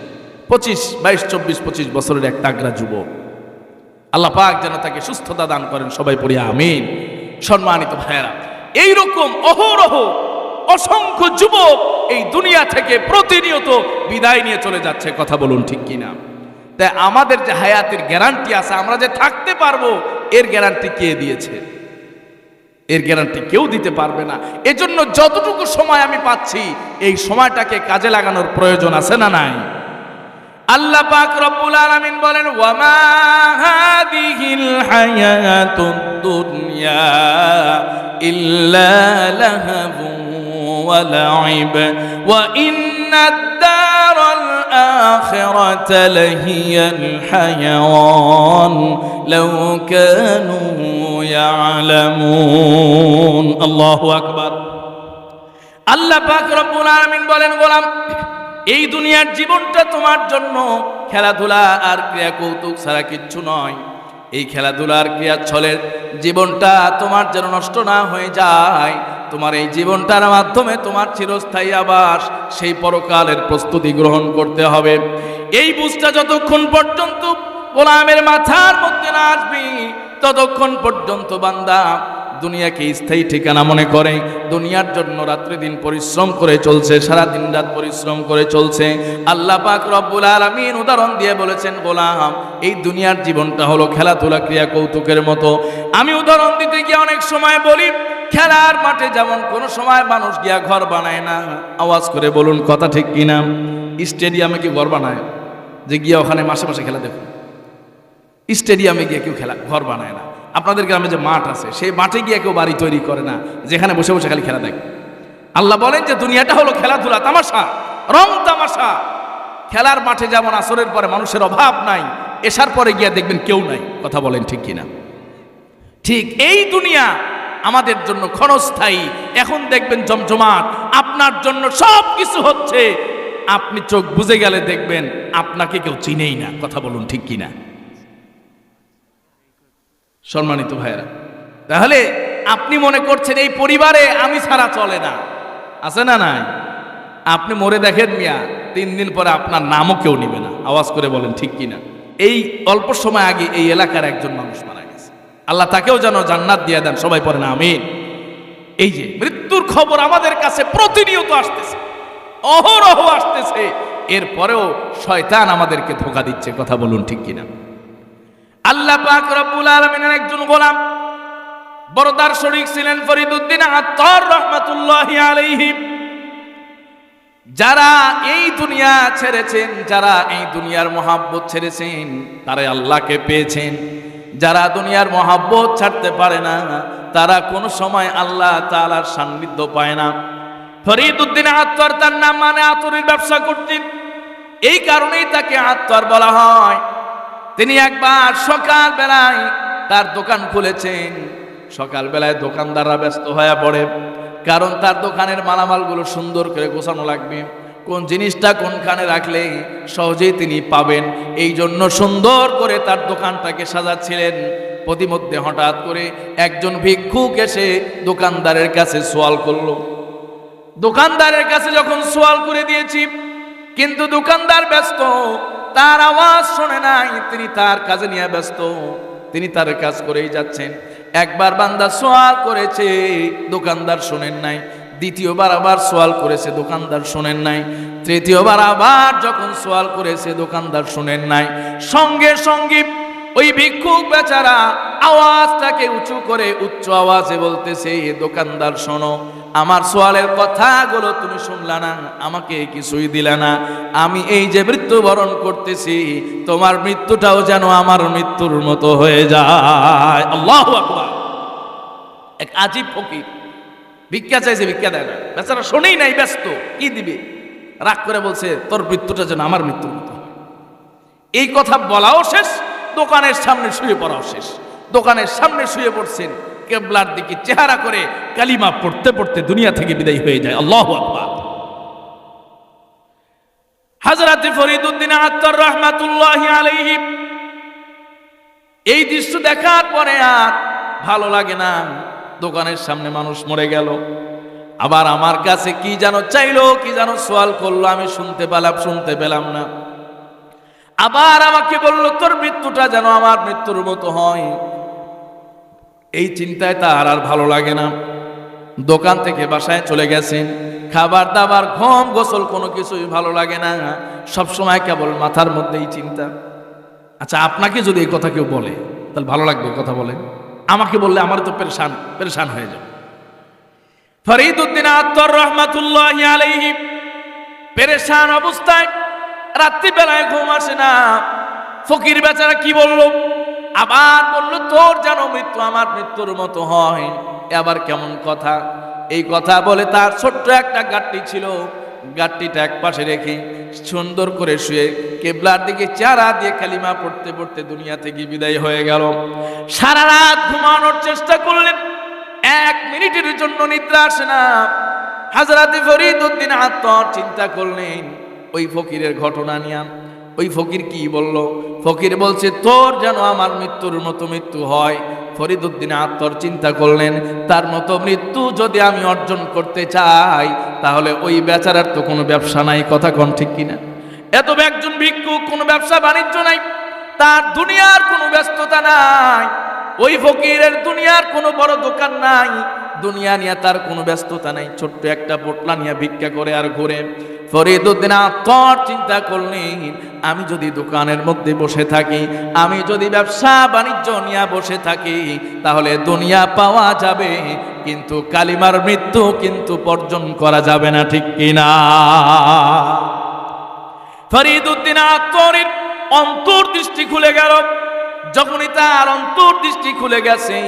22-24-25 বছরের এক তাগড়া যুবক। আল্লাহ পাক যেন তাকে সুস্থতা দান করেন, সবাই পড়ি আমিন। সম্মানিত ভাইয়েরা, এইরকম অহরহ অসংখ্য যুবক এই দুনিয়া থেকে প্রতিনিয়ত বিদায় নিয়ে চলে যাচ্ছে, কথা বলুন ঠিক কিনা? তাই আমাদের যে হায়াতের গ্যারান্টি আছে, আমরা যে থাকতে পারবো, এর গ্যারান্টি কে দিয়েছে? এর গ্যারান্টি কেউ দিতে পারবে না। এজন্য যতটুকু সময় আমি পাচ্ছি, এই সময়টাকে কাজে লাগানোর প্রয়োজন আছে না নাই? আল্লাহ পাক রব্বুল আলামিন বলেন, ওয়ামা হাদিহিল হায়াতুদ দুনিয়া ইল্লা লাহবু ওয়া লাইব ওয়া ইন্নাদ দারাল আখিরাতা লাহিয়াল হায়াওয়ান লাউ কানু ইয়ালামুন। আল্লাহু আকবার। আল্লাহ পাক রব্বুল আলামিন বলেন, গোলাম, এই দুনিয়ার জীবনটা তোমার জন্য খেলাধুলা আর ক্রিয়া কৌতুক ছাড়া কিচ্ছু নয়। এই খেলাধুলা আর ক্রিয়া ছলের জীবনটা তোমার যেন নষ্ট না হয়ে যায়। তোমার এই জীবনটার মাধ্যমে তোমার চিরস্থায়ী আবাস, সেই পরকালের প্রস্তুতি গ্রহণ করতে হবে। এই বুঝটা যতক্ষণ পর্যন্ত গোলামের মাথার মধ্যে না আসবে, ততক্ষণ পর্যন্ত বান্দা দুনিয়াকে স্থায়ী ঠিকানা মনে করে দুনিয়ার জন্য রাত্রি দিন পরিশ্রম করে চলছে, সারা দিন রাত পরিশ্রম করে চলছে। আল্লাহ পাক রব্বুল আলামিন উদাহরণ দিয়ে বলেছেন, গোলাম, এই দুনিয়ার জীবনটা হলো খেলাধুলা ক্রিয়া কৌতুকের মতো। আমি উদাহরণ দিতে গিয়ে অনেক সময় বলি, খেলার মাঠে যেমন কোনো সময় মানুষ গিয়া ঘর বানায় না। আওয়াজ করে বলুন, কথা ঠিক কিনা? স্টেডিয়ামে কি ঘর বানায় যে গিয়া ওখানে মাসে মাসে খেলা দেখুন? স্টেডিয়ামে গিয়ে কেউ ঘর বানায় না। আপনাদের গ্রামে যে মাঠ আছে, সেই মাঠে গিয়ে কেউ বাড়ি তৈরি করে না, যেখানে বসে বসে খালি খেলা দেখে। আল্লাহ বলেন যে দুনিয়াটা হলো খেলাধুলা, তামাশা, রং তামাশা। খেলার মাঠে যেমন আসরের পরে মানুষের অভাব নাই, এশার পরে গিয়ে দেখবেন কেউ নাই, কথা বলেন ঠিক কিনা? ঠিক এই দুনিয়া আমাদের জন্য ক্ষণস্থায়ী। এখন দেখবেন জমজমাট, আপনার জন্য সব কিছু হচ্ছে, আপনি চোখ বুজে গেলে দেখবেন আপনাকে কেউ চিনেই না, কথা বলুন ঠিক কিনা? সম্মানিত ভাইয়েরা, তাহলে আপনি মনে করছেন এই পরিবারে আমি ছাড়া চলে না, আছে না নাই? আপনি মরে দেখেন মিয়া, 3 দিন পরে আপনার নামও কেউ নিবে না। আওয়াজ করে বলেন ঠিক কিনা? এই অল্প সময় আগে এই এলাকার একজন মানুষ মারা গেছে, আল্লাহ তাকেও যেন জান্নাত দিয়ে দেন, সবাই পড়েন আমিন। এই যে মৃত্যুর খবর আমাদের কাছে প্রতিনিয়ত আসতেছে, অহরহ আসতেছে, এরপরেও শয়তান আমাদেরকে ধোঁকা দিচ্ছে, কথা বলুন ঠিক কিনা? আল্লাহ পাক রব্বুল আলামিনের একজন গোলাম বরদার শরীক ছিলেন ফরিদউদ্দিন আত্তার রাহমাতুল্লাহি আলাইহি। যারা এই দুনিয়া ছেড়েছেন, যারা এই দুনিয়ার মহাব্বত ছেড়েছেন, তারা আল্লাহকে পেয়েছেন। যারা দুনিয়ার মহাব্বত ছাড়তে পারে না, তারা কোনো সময় আল্লাহ তাআলার সান্নিধ্য পায় না। ফরিদউদ্দিন আত্তার, তার নাম মানে আতরের ব্যবসা করতেন, এই কারণেই তাকে আত্তার বলা হয়। তিনি একবার সকাল বেলায় তার দোকান খুলেছেন। সকাল বেলায় দোকানদাররা ব্যস্ত হয়ে পড়ে, কারণ তার দোকানের মালামালগুলো সুন্দর করে গোছানো লাগবে। কোন জিনিসটা কোনখানে রাখলে সহজেই তিনি পাবেন, এই জন্য সুন্দর করে তার দোকানটাকে সাজাচ্ছিলেন। প্রতিমধ্যে হঠাৎ করে একজন ভিক্ষুক এসে দোকানদারের কাছে সওয়াল করলো। দোকানদারের কাছে যখন সওয়াল করে দিয়েছি, কিন্তু দোকানদার ব্যস্ত, তার আওয়াজ শোনে নাই, তিনি তার কাজে নিয়ে ব্যস্ত, তিনি তার কাজ করেই যাচ্ছেন। একবার বান্দা সওয়াল করেছে, দোকানদার শোনেন নাই। দ্বিতীয়বার আবার সওয়াল করেছে, দোকানদার শোনেন নাই। তৃতীয়বার আবার যখন সওয়াল করেছে, দোকানদার শোনেন নাই। সঙ্গে সঙ্গে ওই ভিক্ষুক বেচারা আওয়াজটাকে উঁচু করে উচ্চ আওয়াজে বলতেছে, দোকানদার শোনো, আমার সওয়ালের কথাগুলো তুমি শুনলা না, আমাকে কিছুই দিলা না। আমি এই যে মৃত্যুবরণ করতেছি, তোমার মৃত্যুটাও যেন আমার মৃত্যুর মতো হয়ে যায়। আল্লাহু আকবার। এক আজীব ফকির ভিক্ষা চাইছে, ভিক্ষা দেয় না, বেচারা শোনেই নাই, ব্যস্ত, কি দিবে? রাগ করে বলছে, তোর মৃত্যুটা যেন আমার মৃত্যুর মতো। এই কথা বলাও শেষ, দোকানের সামনে শুয়ে পড়াও শেষ। দোকানের সামনে শুয়ে পড়ছেন, কিবলার দিকে চেহারা করে কালিমা পড়তে পড়তে দুনিয়া থেকে বিদায় হয়ে যায়। আল্লাহু আকবার। হযরত ফরিদউদ্দিন আত্তার রাহমাতুল্লাহি আলাইহি এই দৃশ্য দেখার পরে আর ভালো লাগে না। দোকানের সামনে মানুষ মরে গেল, আবার আমার কাছে কি যেন চাইলো, কি যেন সওয়াল করলো, আমি শুনতে পেলাম না। আবার আমাকে বলল তোর মৃত্যুটা যেন আমার মৃত্যুর মতো হয়। এই চিন্তায় তার আর ভালো লাগে না। দোকান থেকে বাসায় চলে গেছেন, খাবার দাবার ঘুম গোসল কোনো কিছুই ভালো লাগে না, সব সময় কেবল মাথার মধ্যেই চিন্তা। আচ্ছা, আপনাকে যদি এই কথা কেউ বলে তাহলে ভালো লাগবে? কথা বলে। আমাকে বললে আমার তো পেরেশান পেরেশান হয়ে যাবে। ফরিদউদ্দিন আত্তার রহমাতুল্লাহি আলাইহি পেরেশান অবস্থায়, রাত্রিবেলায় ঘুম আসে না। ফকির বেচারা কি বলল? আবার বলল তোর যেন মৃত্যু আমার মৃত্যুর মতো হয়। আবার কেমন কথা? এই কথা বলে তার ছোট্ট একটা গাট্টি ছিল, গাট্টিটা এক পাশে রেখে সুন্দর করে শুয়ে কেবলার দিকে চেহারা দিয়ে কালিমা পড়তে পড়তে দুনিয়া থেকে বিদায় হয়ে গেল। সারা রাত ঘুমানোর চেষ্টা করলেন, 1 মিনিটের জন্য নিদ্রা আসে না। হযরত ফরিদউদ্দিন আত্তার চিন্তা করলেন ওই ফকিরের ঘটনা নিয়ে। ওই ফকির কি বলল? ফকির বলছে তোর যেন আমার মৃত্যুর মতো মৃত্যু হয়। ফরিদউদ্দিন আত্তার চিন্তা করলেন তার মতো মৃত্যু যদি আমি অর্জন করতে চাই তাহলে ওই বেচারার তো কোনো ব্যবসা নাই। কথা কোন ঠিক কিনা? এত একজন ভিক্ষুক, কোনো ব্যবসা বাণিজ্য নাই, তার দুনিয়ার কোনো ব্যস্ততা নাই। ওই ফকিরের দুনিয়ার কোনো বড় দোকান নাই, দুনিয়া নিয়ে তার কোনো ব্যস্ততা নাই, ছোট্ট একটা পোটলা নিয়ে ভিক্ষা করে আর ঘুরে। ফরিদউদ্দিন আত্তার চিন্তা করলেন আমি যদি দোকানের মধ্যে বসে থাকি, আমি যদি ব্যবসা বাণিজ্য নিয়ে বসে থাকি তাহলে দুনিয়া পাওয়া যাবে, কিন্তু কালিমার মৃত্যু কিন্তু অর্জন করা যাবে না। ঠিক কিনা? ফরিদউদ্দিন আত্তারের অন্তর্দৃষ্টি খুলে গেল। যখনই তার অন্তর্দৃষ্টি খুলে গেছে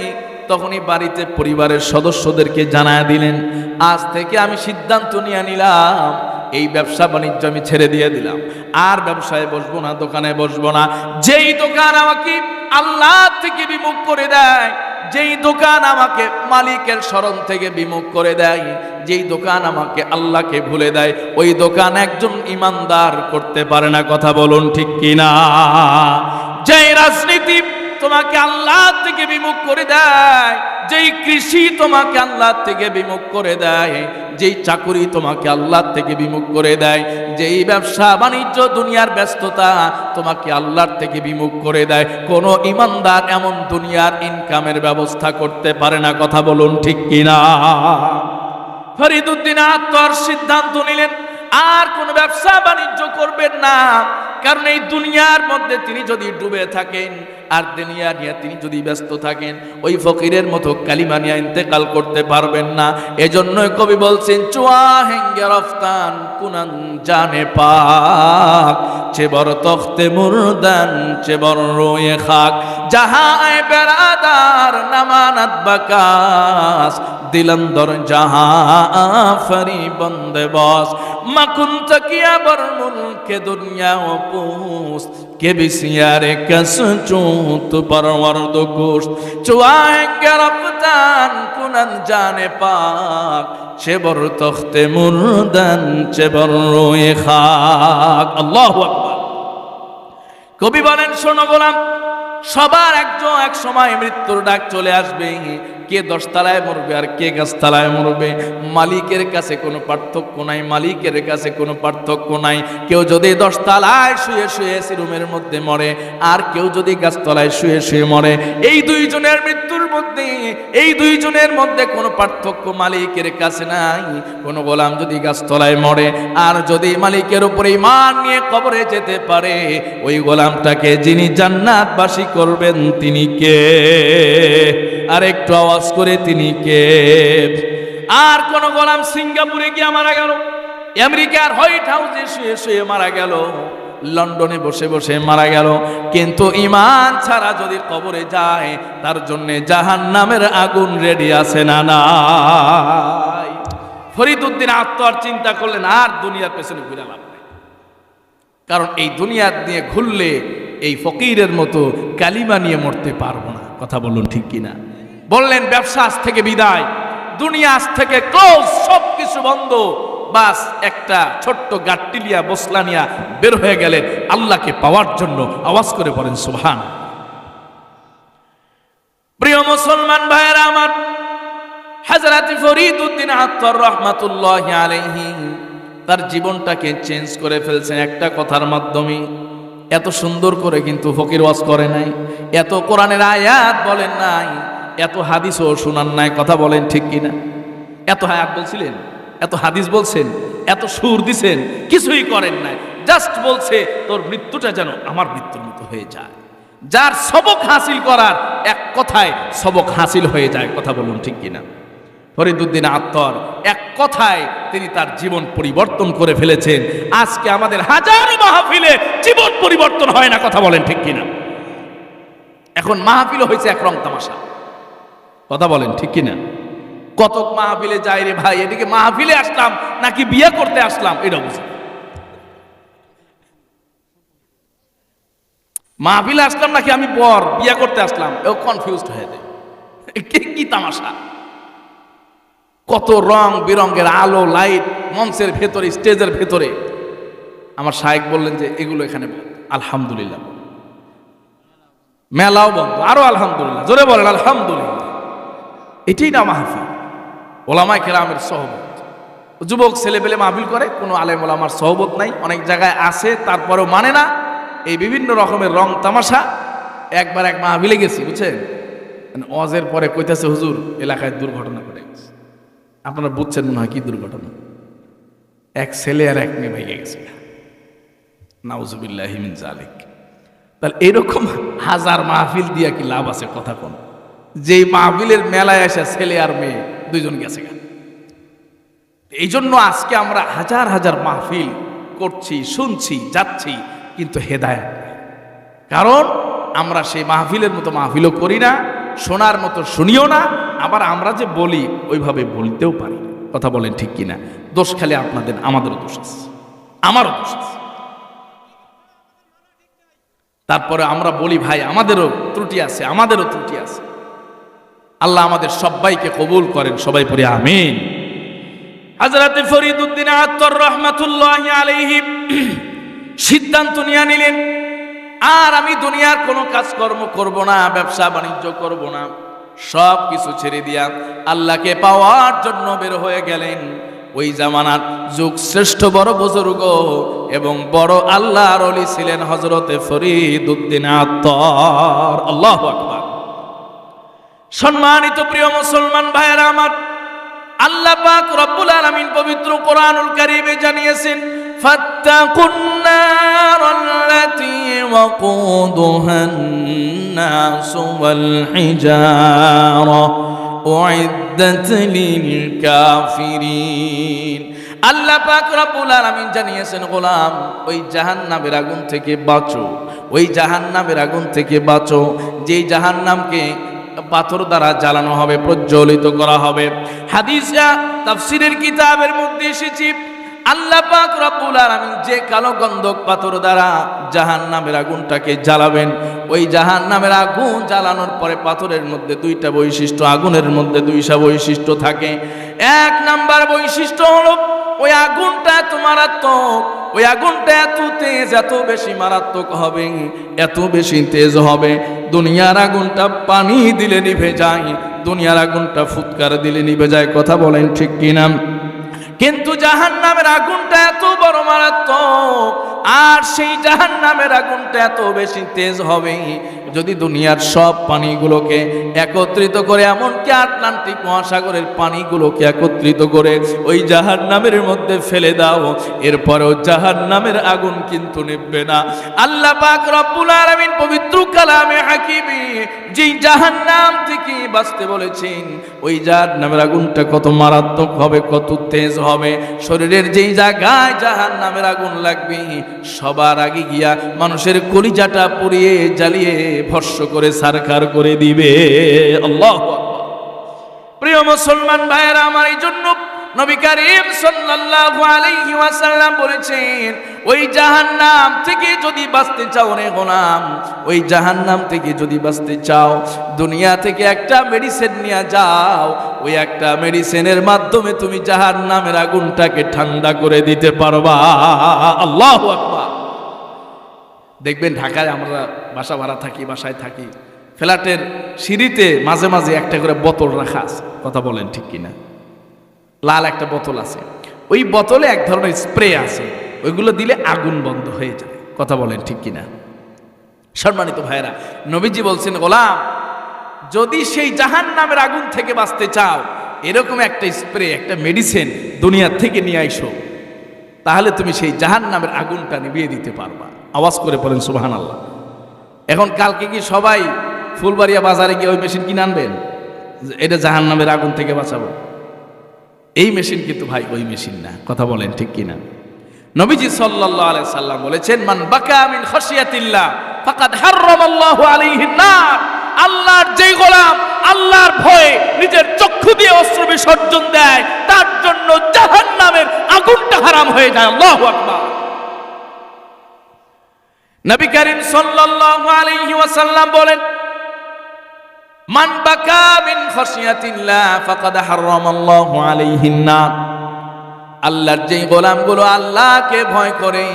তখনই বাড়িতে পরিবারের সদস্যদেরকে জানায় দিলেন আজ থেকে আমি সিদ্ধান্ত নিয়ে নিলাম এই ব্যবসা বাণিজ্য আমি ছেড়ে দিয়ে দিলাম, আর ব্যবসায় বসবো না, দোকানে বসবো না। যেই দোকান আমাকে আল্লাহ থেকে বিমুখ করে দেয়, যেই দোকান আমাকে মালিকের শরণ থেকে বিমুখ করে দেয়, যেই দোকান আমাকে আল্লাহকে ভুলে দেয়, ওই দোকান একজন ইমানদার করতে পারে না। কথা বলুন ঠিক কিনা? যেই রাজনীতি তোমাকে আল্লাহ থেকে বিমুখ করে দেয়, যেই কৃষি তোমাকে আল্লাহ থেকে বিমুখ করে দেয়, যেই চাকরি তোমাকে আল্লাহ থেকে বিমুখ করে দেয়, যেই ব্যবসা বাণিজ্য দুনিয়ার ব্যস্ততা তোমাকে আল্লাহর থেকে বিমুখ করে দেয়, কোন ইমানদার এমন দুনিয়ার ইনকামের ব্যবস্থা করতে পারে না। কথা বলুন ঠিক কিনা? ফরিদউদ্দিন আত্তার সিদ্ধান্ত নিলেন আর কোন ব্যবসা বাণিজ্য করবেন না, কারণ এই দুনিয়ার মধ্যে তিনি যদি ডুবে থাকেন আর দুনিয়া নিয়ে তিনি যদি ব্যস্ত থাকেন ওই ফকিরের মতো কালিমা নিয়ে ইন্তেকাল করতে পারবেন না। এজন্যই কবি বলছেন চুয়া হেঙ্গে রফতান কুনান জানে পাক চেবর তখতে মুরদান চেবর রোয়ে খাক জাহায় বেরাদার নামানাত বাকাস দিলন্দর জাহা ফরি বন্দে বস মাকুন তকিয়া বর মুলকে দুনিয়া ও পুস কে বিসিয়ারে কস চুত পরওয়ার দো গোশ চুয়াহেঙ্গে রফতান কুনান জানে পাক চেবর তখতে মুরদান চেবর রোয়ে খাক। আল্লাহু আকবার। কবি বলেন শোনো গোলাম, সবার এক সময় মৃত্যুর ডাক চলে আসবে। কে 10 তলায় মরবে আর কে গাছতলায় মরবে, মালিকের কাছে কোনো পার্থক্য নাই, মালিকের কাছে কোনো পার্থক্য নাই। কেউ যদি 10 তলায় শুয়ে শুয়ে রুমের মধ্যে মরে আর কেউ যদি গাছতলায় শুয়ে শুয়ে মরে, এই দুইজনের মৃত্যুর মধ্যে, এই দুইজনের মধ্যে কোনো পার্থক্য মালিকের কাছে নাই। কোনো গোলাম যদি গাছতলায় মরে আর যদি মালিকের উপরে ঈমান নিয়ে কবরে যেতে পারে, ওই গোলামটাকে যিনি জান্নাতবাসী করবেন তিনি কে? আর একটু আওয়াজ করে তিনি কে? আর কোন গোলাম সিঙ্গাপুরে গিয়ে মারা গেল, আমেরিকার হোয়াইট হাউসে শুয়ে শুয়ে মারা গেল, লন্ডনে বসে বসে মারা গেল, কিন্তু ঈমান ছাড়া যদি কবরে যায় তার জন্য জাহান্নামের আগুন রেডি আছে না নাই? ফরিদউদ্দিন আত্তার চিন্তা করলেন আর দুনিয়ার পেছনে ঘুরে লাভ নাই, কারণ এই দুনিয়া নিয়ে ঘুরলে এই ফকিরের মতো কালিমা নিয়ে মরতে পারবো না। কথা বলুন ঠিক কিনা? বললেন ব্যবসা আজ থেকে বিদায়, দুনিয়া আজ থেকে ক্লোজ, সবকিছু বন্ধ, বাস একটা ছোট্ট গাট্টিলিয়া বসলা নিয়া বের হয়ে গেলেন আল্লাহকে পাওয়ার জন্য। আওয়াজ করে বলেন সুবহান। প্রিয় মুসলমান ভাইয়েরা আমার, হযরত ফরিদউদ্দিন আত্তার রহমাতুল্লাহি আলাইহি তার জীবনটাকে চেঞ্জ করে ফেলছেন একটা কথার মাধ্যমে। এত সুন্দর করে কিন্তু ফকির ওয়াজ করে নাই, এত কোরআনের আয়াত বলেন নাই, এত হাদিসও শুনান নাই। কথা বলেন ঠিক কিনা? এত আয়াত বলছিলেন, এত হাদিস বলছেন, এত সুর দিছেন, কিছুই করেন নাই। জাস্ট বলছে তোর মৃত্যুটা যেন আমার মৃত্যুর মতো হয়ে যায়। যার সবক হাসিল করার এক কথায় সবক হাসিল হয়ে যায়। কথা বলুন ঠিক কিনা? ফরিদউদ্দিন আত্তর এক কথায় তিনি তার জীবন পরিবর্তন করে ফেলেছেন। আজকে আমাদের হাজারো মাহফিলে জীবন পরিবর্তন হয় না। কথা বলেন ঠিক কিনা? এখন মাহফিল হয়েছে এক রং তামাশা। কথা বলেন ঠিক কিনা? কত মাহফিলে যাই রে ভাই, এদিকে মাহফিলে আসলাম নাকি বিয়ে করতে আসলাম এটা বুঝি। মাহফিলে আসলাম নাকি আমি পর বিয়ে করতে আসলাম, এও কনফিউজড হয়ে যায়। কি তামাশা! কত রং বেরঙের আলো লাইট মঞ্চের ভেতরে, স্টেজের ভেতরে। আমার শায়েখ বললেন যে এগুলো এখানে আলহামদুলিল্লাহ, মেলাও বন্ধ, আরো আলহামদুলিল্লাহ, জোরে বলেন আলহামদুলিল্লাহ। এটাই না মাহফিল, ওলামায়ে কেরামের সহবত। যুবক ছেলে পেলে মাহফিল করে, কোনো আলেম ওলামার সহবত নাই। অনেক জায়গায় আছে, তারপরেও মানে না। এই বিভিন্ন রকমের রং তামাশা। একবার এক মাহফিলে গেছি, বুঝছেন, ওয়াজের পরে কইতেছে হুজুর এলাকায় দুর্ঘটনা ঘটে গেছে। আপনারা বুঝছেন মনে হয় কি দুর্ঘটনা? এক ছেলে আর এক মেয়ে ভেঙে গেছে। নাউজুবিল্লাহি মিন যালিক। তাহলে এরকম হাজার মাহফিল দিয়া কি লাভ আছে? কথা কোন যে মাহফিলের মেলায় আসা ছেলে আর মেয়ে দুইজন গেছে। এই জন্য আজকে আমরা হাজার হাজার মাহফিল করছি, শুনছি, যাচ্ছি, কিন্তু হেদায়েত নাই। কারণ আমরা সেই মাহফিলের মতো মাহফিলও করি না, শোনার মতো শুনিও না, আবার আমরা যে বলি ওইভাবে বলতেও পারি না। কথা বলেন ঠিক কিনা? দোষ খালি আপনাদের, আমাদেরও দোষ আছে, আমারও দোষ আছে। তারপরে আমরা বলি ভাই আমাদেরও ত্রুটি আছে, আমাদেরও ত্রুটি আছে। আল্লাহ আমাদের সবাইকে কবুল করেন, সবাই পড়ি আমিন। হযরত ফরিদউদ্দিন আত্তর রহমাতুল্লাহি আলাইহি সিদ্ধান্ত নিয়ে নিলেন, আর আমি দুনিয়ার কোনো কাজকর্ম করব না, ব্যবসা বাণিজ্য করব না, সব কিছু ছেড়ে দিয়া আল্লাহকে পাওয়ার জন্য বের হয়ে গেলেন। ওই জামানার যুগ শ্রেষ্ঠ বড় বুজুর্গ এবং বড় আল্লাহর ওলি ছিলেন হযরতে ফরিদউদ্দিন আত্তর। আল্লাহু আকবার। সম্মানিত প্রিয় মুসলমান ভাইয়েরা আমার, আল্লাহ পাক রব্বুল আলামিন পবিত্র কোরআনুল কারীমে জানিয়েছেন, ফাত্তাকুন নারাল্লাতী ওয়াকুদুহান নাস ওয়াল হিজারা উইদ্দাত লিল কাফিরিন। আল্লাহ পাক রব্বুল আলামিন জানিয়েছেন, গোলাম ওই জাহান্নামের আগুন থেকে বাঁচো, ওই জাহান্নামের আগুন থেকে বাঁচো যেই জাহান্নামকে পাথর দ্বারা জ্বালানো হবে, প্রজ্বলিত করা হবে। হাদিসা তাফসীরের কিতাবের মধ্যে এসেছে, আল্লাহ পাক রব্বুল আলামিন যে কালো গন্ধক পাথর দ্বারা জাহান্নামের আগুনটাকে জ্বালাবেন, ওই জাহান্নামের আগুন জ্বালানোর পরে পাথরের মধ্যে দুইটা বৈশিষ্ট্য, আগুনের মধ্যে দুইটা বৈশিষ্ট্য থাকে। এক নাম্বার বৈশিষ্ট্য হলো ওই আগুনটা এত মারাত্মক, ওই আগুনটা এত তেজ, এত বেশি মারাত্মক হবে, এত বেশি তেজ হবে, দুনিয়ার আগুনটা পানি দিলে নিভে যায়, দুনিয়ার আগুনটা ফুৎকার দিলে নিভে যায়। কথা বলেন ঠিক কিনা? কিন্তু জাহান্নামের আগুনটা এত বড় মারাত্মক, আর সেই জাহান্নামের আগুনটা এত বেশি তেজ হবে, যদি দুনিয়ার সব পানিগুলোকে একত্রিত করে, এমনকি আটলান্টিক মহাসাগরের পানিগুলোকে একত্রিত করে ওই জাহান্নামের মধ্যে ফেলে দাও, এরপরেও জাহান্নামের আগুন কিন্তু নিভবে না। আল্লাহ পাক রব্বুল আলামিন পবিত্র কালামে হাকিমে যেই জাহান্নাম থেকে বাঁচতে বলেছেন, ওই জাহান্নামের আগুনটা কত মারাত্মক হবে, কত তেজ হবে, শরীরের যেই জায়গায় জাহান্নামের আগুন লাগবে সবার আগে গিয়া মানুষের কলিজাটা পুড়িয়ে জ্বালিয়ে ভস্ম করে ছারখার করে দিবে। আল্লাহু আকবার। প্রিয় মুসলমান ভাইয়েরা আমার, এই জন্য নবী করিম সাল্লাল্লাহু আলাইহি ওয়াসাল্লাম বলেছেন, ওই জাহান্নাম থেকে যদি বাঁচতে চাও রে গোলাম, ওই জাহান্নাম থেকে যদি বাঁচতে চাও, দুনিয়া থেকে একটা মেডিসিন নিয়ে যাও, ওই একটা মেডিসিনের মাধ্যমে তুমি জাহান্নামের আগুনটাকে ঠান্ডা করে দিতে পারবা। আল্লাহু আকবার। দেখবেন ঢাকায় আমরা বাসা ভাড়া থাকি, বাসায় থাকি, ফ্ল্যাটের সিঁড়িতে মাঝে মাঝে একটা করে বোতল রাখা আছে। কথা বলেন ঠিক কিনা? লাল একটা বোতল আছে, ওই বোতলে এক ধরনের স্প্রে আছে, ওইগুলো দিলে আগুন বন্ধ হয়ে যায়। কথা বলেন ঠিক কিনা? সম্মানিত ভাইরা, নবীজি বলছেন, গোলাম যদি সেই জাহান্নামের আগুন থেকে বাঁচতে চাও, এরকম একটা স্প্রে, একটা মেডিসিন দুনিয়ার থেকে নিয়ে আইসো, তাহলে তুমি সেই জাহান্নামের আগুনটা নিভিয়ে দিতে পারবা। আওয়াজ করে বলেন সুবহানাল্লাহ। এখন কালকে কি সবাই ফুলবাড়িয়া বাজারে গিয়ে ওই মেশিন কিনে আনবেন? এটা জাহান্নামের আগুন থেকে বাঁচাবো? এই মেশিন কিন্তু ভাই ওই মেশিন না। কথা বলেন ঠিক কিনা? নবীজি সাল্লাল্লাহু আলাইহি সাল্লাম বলেছেন, মান বাকা মিন খাশিয়াতিল্লাহ ফাকাদ হারামাল্লাহু আলাইহিন নার। আল্লাহর যেই গোলাম আল্লাহর ভয়ে নিজের চক্ষু দিয়ে অশ্রু বিসর্জন দেয়, তার জন্য জাহান্নামের আগুনটা হারাম হয়ে যায়। আল্লাহু আকবার। নবী করিম সাল্লাল্লাহু আলাইহি ওয়াসাল্লাম বলেন, মান বাকা মিন খাশিয়াতিল্লাহ ফাকাদ হারামাল্লাহু আলাইহিন নার। আল্লাহর যেই গোলামগুলো আল্লাহকে ভয় করে,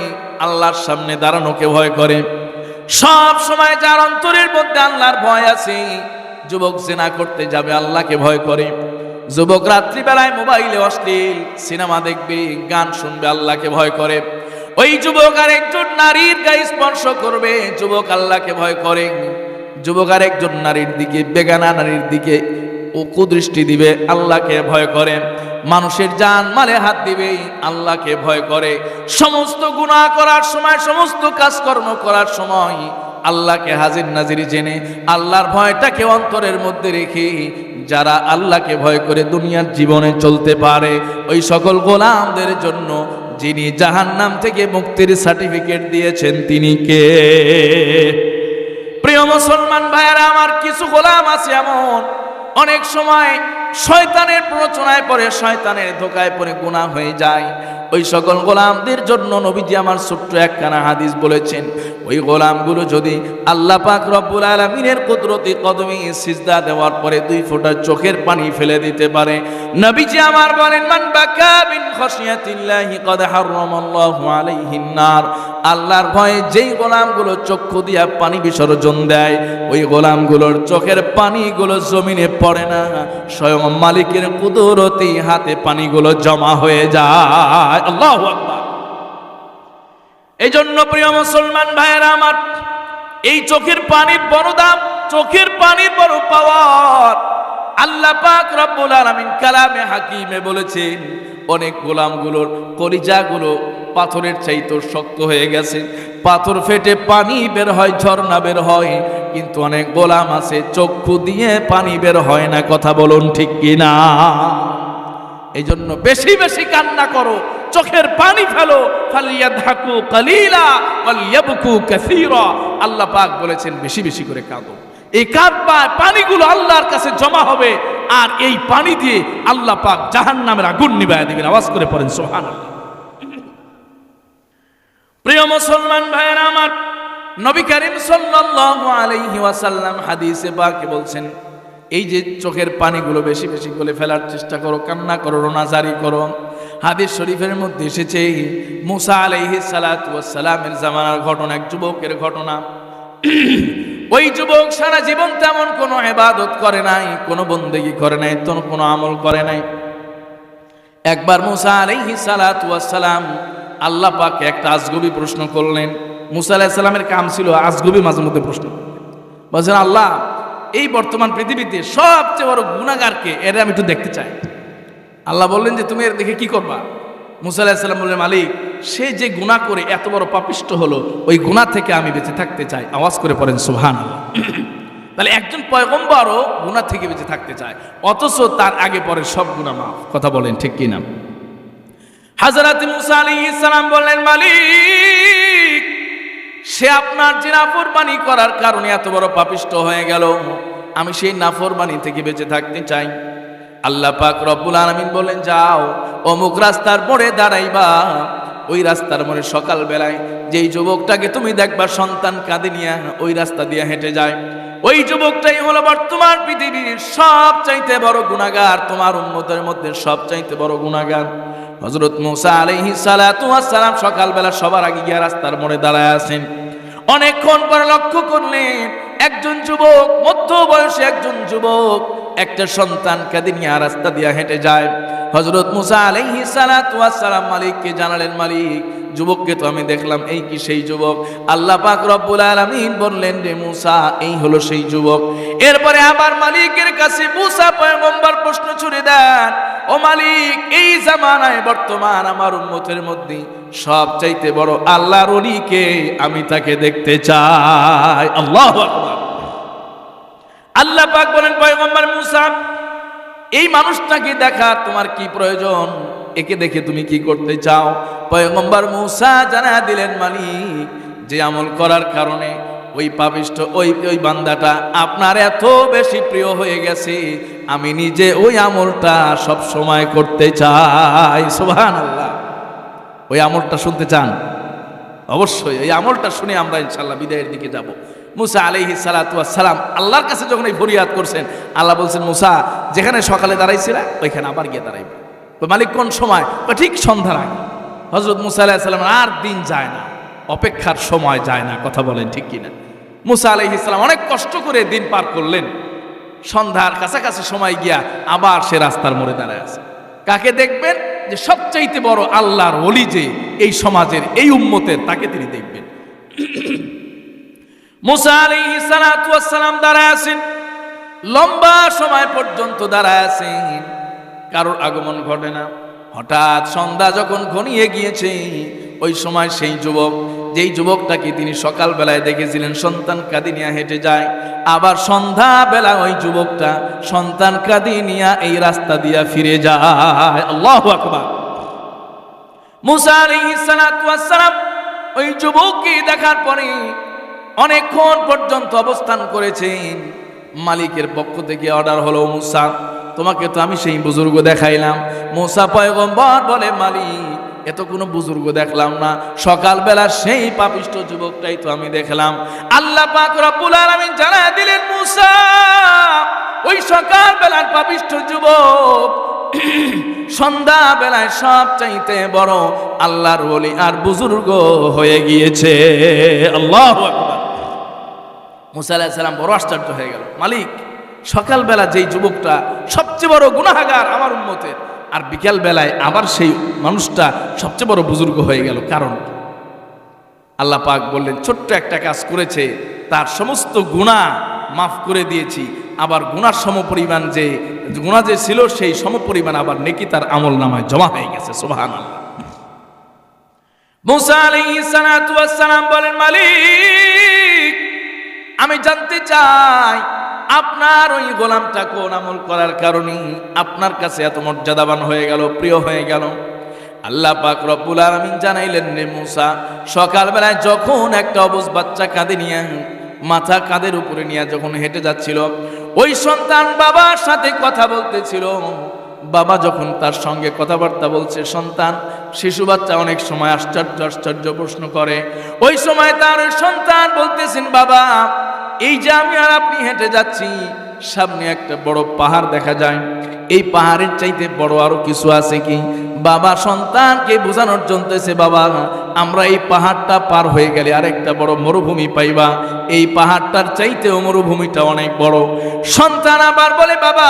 আল্লাহর সামনে দাঁড়ানোকে ভয় করে, সব সময় যার অন্তরের মধ্যে আল্লাহর ভয় আছে, যুবক জিনা করতে যাবে আল্লাহকে ভয় করে, যুবক রাত্রিবেলায় মোবাইলে অশ্লীল সিনেমা দেখবে, গান শুনবে, আল্লাহকে ভয় করে, ওই যুবক আর একজন নারীর গায়ে স্পর্শ করবে, যুবক আল্লাহকে ভয় করে, যুবক আর একজন নারীর দিকে, বেগানা নারীর দিকে কুদৃষ্টি দিবে, আল্লাহকে ভয় করে, মানুষের জান মালে হাত দিবে, আল্লাহকে ভয় করে, সমস্ত গুনাহ করার সময়, সমস্ত কাজকর্ম করার সময় আল্লাহকে হাজির নাজির জেনে আল্লাহর ভয়টাকে অন্তরের মধ্যে রেখে যারা আল্লাহকে ভয় করে দুনিয়ার জীবনে চলতে পারে, ওই সকল গোলামদের জন্য যিনি জাহান্নাম থেকে মুক্তির সার্টিফিকেট দিয়েছেন তিনি কে? প্রিয় মুসলমান ভাইয়েরা আমার, কিছু গোলাম আছে এমন, অনেক সময় শয়তানের প্ররোচনায় পড়ে, শয়তানের ধোকায় পড়ে গুনাহ হয়ে যায়। ওই সকল গোলামদের জন্য নবীজি আমার ছোট্ট একখানা হাদিস বলেছেন, ওই গোলামগুলো যদি আল্লাহ পাক রব্বুল আলামিনের কুদরতি কদমে সিজদা দেওয়ার পরে 2 ফোঁটা চোখের পানি ফেলে দিতে পারে, নবীজি আমার বলেন, মান বাকা মিন খাশিয়াতিল্লাহি ক্বাদ হারামাল্লাহু আলাইহিন নার। আল্লাহর ভয়ে যেই গোলামগুলো চক্ষু দিয়া পানি বিসর্জন দেয়, ওই গোলামগুলোর চোখের পানিগুলো জমিনে পড়ে না, স্বয়ং মালিকের কুদরতি হাতে পানিগুলো জমা হয়ে যায়। আল্লাহু আকবার। এই জন্য প্রিয় মুসলমান ভাইয়েরা আমার, এই চোখের পানির বড় দাম, চোখের পানির বড় পাওয়ার। আল্লাহ পাক রব্বুল আলামিন কালামে হাকিমে বলেছেন, অনেক গোলামগুলোর কলিজাগুলো পাথরের চাইতে শক্ত হয়ে গেছে, পাথর ফেটে পানি বের হয়, ঝর্ণা বের হয়, কিন্তু অনেক গোলাম আছে চক্ষু দিয়ে পানি বের হয় না। কথা বলুন ঠিক কিনা? এই জন্য বেশি বেশি কান্না করো, চোখের পানি ফেলো, ফালিয়াদহাকু কালিলা ওয়ালিয়াবকু কাসীরা। আল্লাহ পাক বলেছেন বেশি বেশি করে কাঁদো। এই কাঁদবা পানিগুলো আল্লাহর কাছে জমা হবে, আর এই পানি দিয়ে আল্লাহ পাক জাহান্নামের আগুন নিভায়া দিবেন। আওয়াজ করে পড়েন সুবহানাল্লাহ। প্রিয় মুসলমান ভাইয়েরা আমার, নবী করিম সাল্লাল্লাহু আলাইহি ওয়াসাল্লাম হাদিসে পাকে বলছেন, এই যে চোখের পানিগুলো বেশি বেশি করে ফেলার চেষ্টা করো, কান্না করো, রোনাজারি করো। হাদিস শরীফের মধ্যে এসেছে, মুসা আলাইহিস সালাতু ওয়াস সালামের জামানার ঘটনা, এক যুবকের ঘটনা। ওই যুবক সারা জীবন তেমন কোনো ইবাদত করে নাই, কোনো বন্দেগী করে নাই, কোনো আমল করে নাই। একবার মুসা আলাইহিস সালাতু ওয়াস সালাম আল্লাহ পাককে একটা আজগুবি প্রশ্ন করলেন। মুসা আলাইহিস সালামের কাম ছিল আজগুবি মাঝে মধ্যে প্রশ্ন বলছেন, আল্লাহ এই বর্তমান পৃথিবীতে সবচেয়ে বড় গুনাহগারকে, এটা আমি একটু দেখতে চাই। আল্লাহ বললেন যে তুমি এর দেখে কি করবা? মুসা আলাইহিস সালাম বললেন, মালিক সে যে গুনাহ করে এত বড় পাপিষ্ট হলো, ওই গুনাহ থেকে আমি বেঁচে থাকতে চাই। আওয়াজ করে পড়েন সুবহানাল্লাহ। তাহলে একজন পয়গম্বরও গুনাহ থেকে বেঁচে থাকতে চায়, অথচ তার আগে পরে সব গুনাহ মাফ। কথা বলেন ঠিক কি না? হযরত মুসা আলাইহিস সালাম বললেন, মালিক সে আপনার যে নাফরমানি করার কারণে এত বড় পাপিষ্ট হয়ে গেল, আমি সেই নাফরমানি থেকে বেঁচে থাকতে চাই। আল্লাহ পাক রব্বুল আলামিন বলেন, যাও অমুক রাস্তার মোড়ে দাঁড়াইবা। ওই রাস্তার মোড়ে সকাল বেলায় যেই যুবকটাকে তুমি দেখবা সন্তান কাঁধে নিয়ে ওই রাস্তা দিয়ে হেঁটে যায়, ওই যুবকটাই হলো বর্তমান পৃথিবীর সবচাইতে বড় গুনাহগার, তোমার উম্মতের মধ্যে সবচাইতে বড় গুনাহগার। হযরত মুসা আলাইহিস সালাতু ওয়াস সালাম সকালবেলা সবার আগে গিয়ে রাস্তার মোড়ে দাঁড়ায় আছেন। অনেকক্ষণ পর লক্ষ্য করলেন একজন যুবক, মধ্য বয়সী একজন যুবক একটা সন্তান কাঁধে নিয়ে রাস্তা দিয়ে হেঁটে যায়। হযরত মুসা আলাইহিস সালাতু ওয়াস সালাম মালিককে জানালেন, মালিক যুবককে তো আমি দেখলাম, এই কি সেই যুবক? আল্লাহ পাক রব্বুল আলামিন বললেন, রে মূসা, এই হলো সেই যুবক। এরপরে আবার মালিকের কাছে মূসা পয়গম্বর প্রশ্ন ছুড়ে দেন, ও মালিক, এই জামানায় বর্তমান আমার উম্মতের মধ্যে সবচাইতে বড় আল্লাহর ওলিকে, আমি তাকে দেখতে চাই। আল্লাহু আকবার। আল্লাহ পাক বলেন, পয়গম্বর মূসা, এই মানুষটাকে দেখা তোমার কি প্রয়োজন? একে দেখে তুমি কি করতে চাও? পয়গম্বর মূসা জানা দিলেন, মালিক, যে আমল করার কারণে ওই পাপিষ্ঠ ওই বান্দাটা আপনার এত বেশি প্রিয় হয়ে গেছে, আমি নিজে ওই আমলটা সব সময় করতে চাই। সুবহানাল্লাহ। ওই আমলটা শুনতে চান? অবশ্যই ওই আমলটা শুনে আমরা ইনশাআল্লাহ বিদায়ের দিকে যাব। মূসা আলাইহিস সালাতু ওয়াস সালাম আল্লাহর কাছে যখন এই ফরিয়াদ করছেন, আল্লাহ বলছেন, মূসা, যেখানে সকালে দাঁড়াইছিলা ওইখানে আবার গিয়ে দাঁড়াইবে। মালিক, কোন সময়? ঠিক সন্ধ্যার আগে। হযরত মূসা আলাইহিস সালাম আর দিন যায় না, অপেক্ষার সময় যায় না। কথা বলেন ঠিক কিনা? মূসা আলাইহিস সালাম অনেক কষ্ট করে দিন পার করলেন। সন্ধ্যার কাছাকাছি সময় গিয়া আবার সে রাস্তার মোড়ে দাঁড়ায় আছে। কাকে দেখবেন? যে সবচাইতে বড় আল্লাহর ওলি, যে এই সমাজের, এই উম্মতের, তাকে তিনি দেখবেন। মূসা আলাইহিস সালাতু ওয়াস সালাম দাঁড়ায় আছেন, লম্বা সময় পর্যন্ত দাঁড়ায় আছেন, কারোর আগমন ঘটে না। হঠাৎ সন্ধ্যা যখন ঘনিয়ে গিয়েছে, ওই সময় সেই যুবক, যেই যুবকটাকে তিনি সকাল বেলায় দেখেছিলেন সন্তান কাঁদি নিয়ে হেঁটে যায়, আবার সন্ধ্যা বেলা ওই যুবকটা সন্তান কাঁদি নিয়ে এই রাস্তা দিয়া ফিরে যায়। আল্লাহু আকবার। মূসা আলাইহিস সালাতু ওয়াস সালাম ওই যুবককে দেখার পরে অনেকক্ষণ পর্যন্ত অবস্থান করেছেন। মালিকের পক্ষ থেকে অর্ডার হলো, মূসা, তোমাকে তো আমি সেই বুজুর্গ দেখাইলাম। মূসা পয়গম্বর বলে, মালিক, এত কোনো বুজুর্গ দেখলাম না, সকালবেলা সেই পাপিষ্ঠ যুবকটাই তো আমি দেখলাম। আল্লাহ পাক রব্বুল আলামিন জানায় দিলেন, মূসা, ওই সকালবেলার পাপিষ্ঠ যুবক সন্ধ্যা বেলায় সব চাইতে বড় আল্লাহর ওলি আর বুজুর্গ হয়ে গিয়েছে। আল্লাহু আকবার। মূসা আলাইহিস সালাম বড় আশ্চর্য হয়ে গেল, মালিক, সকালবেলা যেই যুবকটা সবচেয়ে বড় গুনাহগার আমার উম্মতের, আর বিকেল বেলায় আবার সেই মানুষটা সবচেয়ে বড় বুজুর্গ হয়ে গেল, কারণ আল্লাহ পাক বললেন, ছোট্ট একটা কাজ করেছে, তার সমস্ত গুনাহ মাফ করে দিয়েছি, আবার গুনার সমপরিমাণ যে গুনাহ যে ছিল সেই সমপরিমাণ আবার নেকি তার আমল নামায় জমা হয়ে গেছে। সুবহানাল্লাহ। মূসা আলাইহিস সালাতু ওয়াস সালাম বলেন, মালিক, আমি জানতে চাই আপনার ওই গোলামটা কোন আমল করার কারণে আপনার কাছে এত মর্যাদাবান হয়ে গেল, প্রিয় হয়ে গেল? আল্লাহ পাক রব্বুল আলামিন জানাইলেন, রে মূসা, সকালবেলায় যখন একটা অবুঝ বাচ্চা কাঁধে নিয়ে, মাথা কাঁধের উপরে নিয়ে যখন হেঁটে যাচ্ছিল, ওই সন্তান বাবার সাথে কথা বলতেছিল। বাবা যখন তার সঙ্গে কথাবার্তা বলছে, সন্তান, শিশু বাচ্চা অনেক সময় আশ্চর্য আশ্চর্য প্রশ্ন করে। ওই সময় তার সন্তান বলতেছেন, বাবা, এই যে আমি আর আপনি হেঁটে যাচ্ছি, সামনে একটা বড় পাহাড় দেখা যায়, এই পাহাড়ের চাইতে বড় আরো কিছু আছে কি? বাবা সন্তানকে বোঝানোর জন্যছে, বাবা, আমরা এই পাহাড়টা পার হয়ে গেলে আরেকটা বড় মরুভূমি পাইবা, এই পাহাড়টার চাইতেও মরুভূমিটা অনেক বড়। সন্তান আবার বলে, বাবা,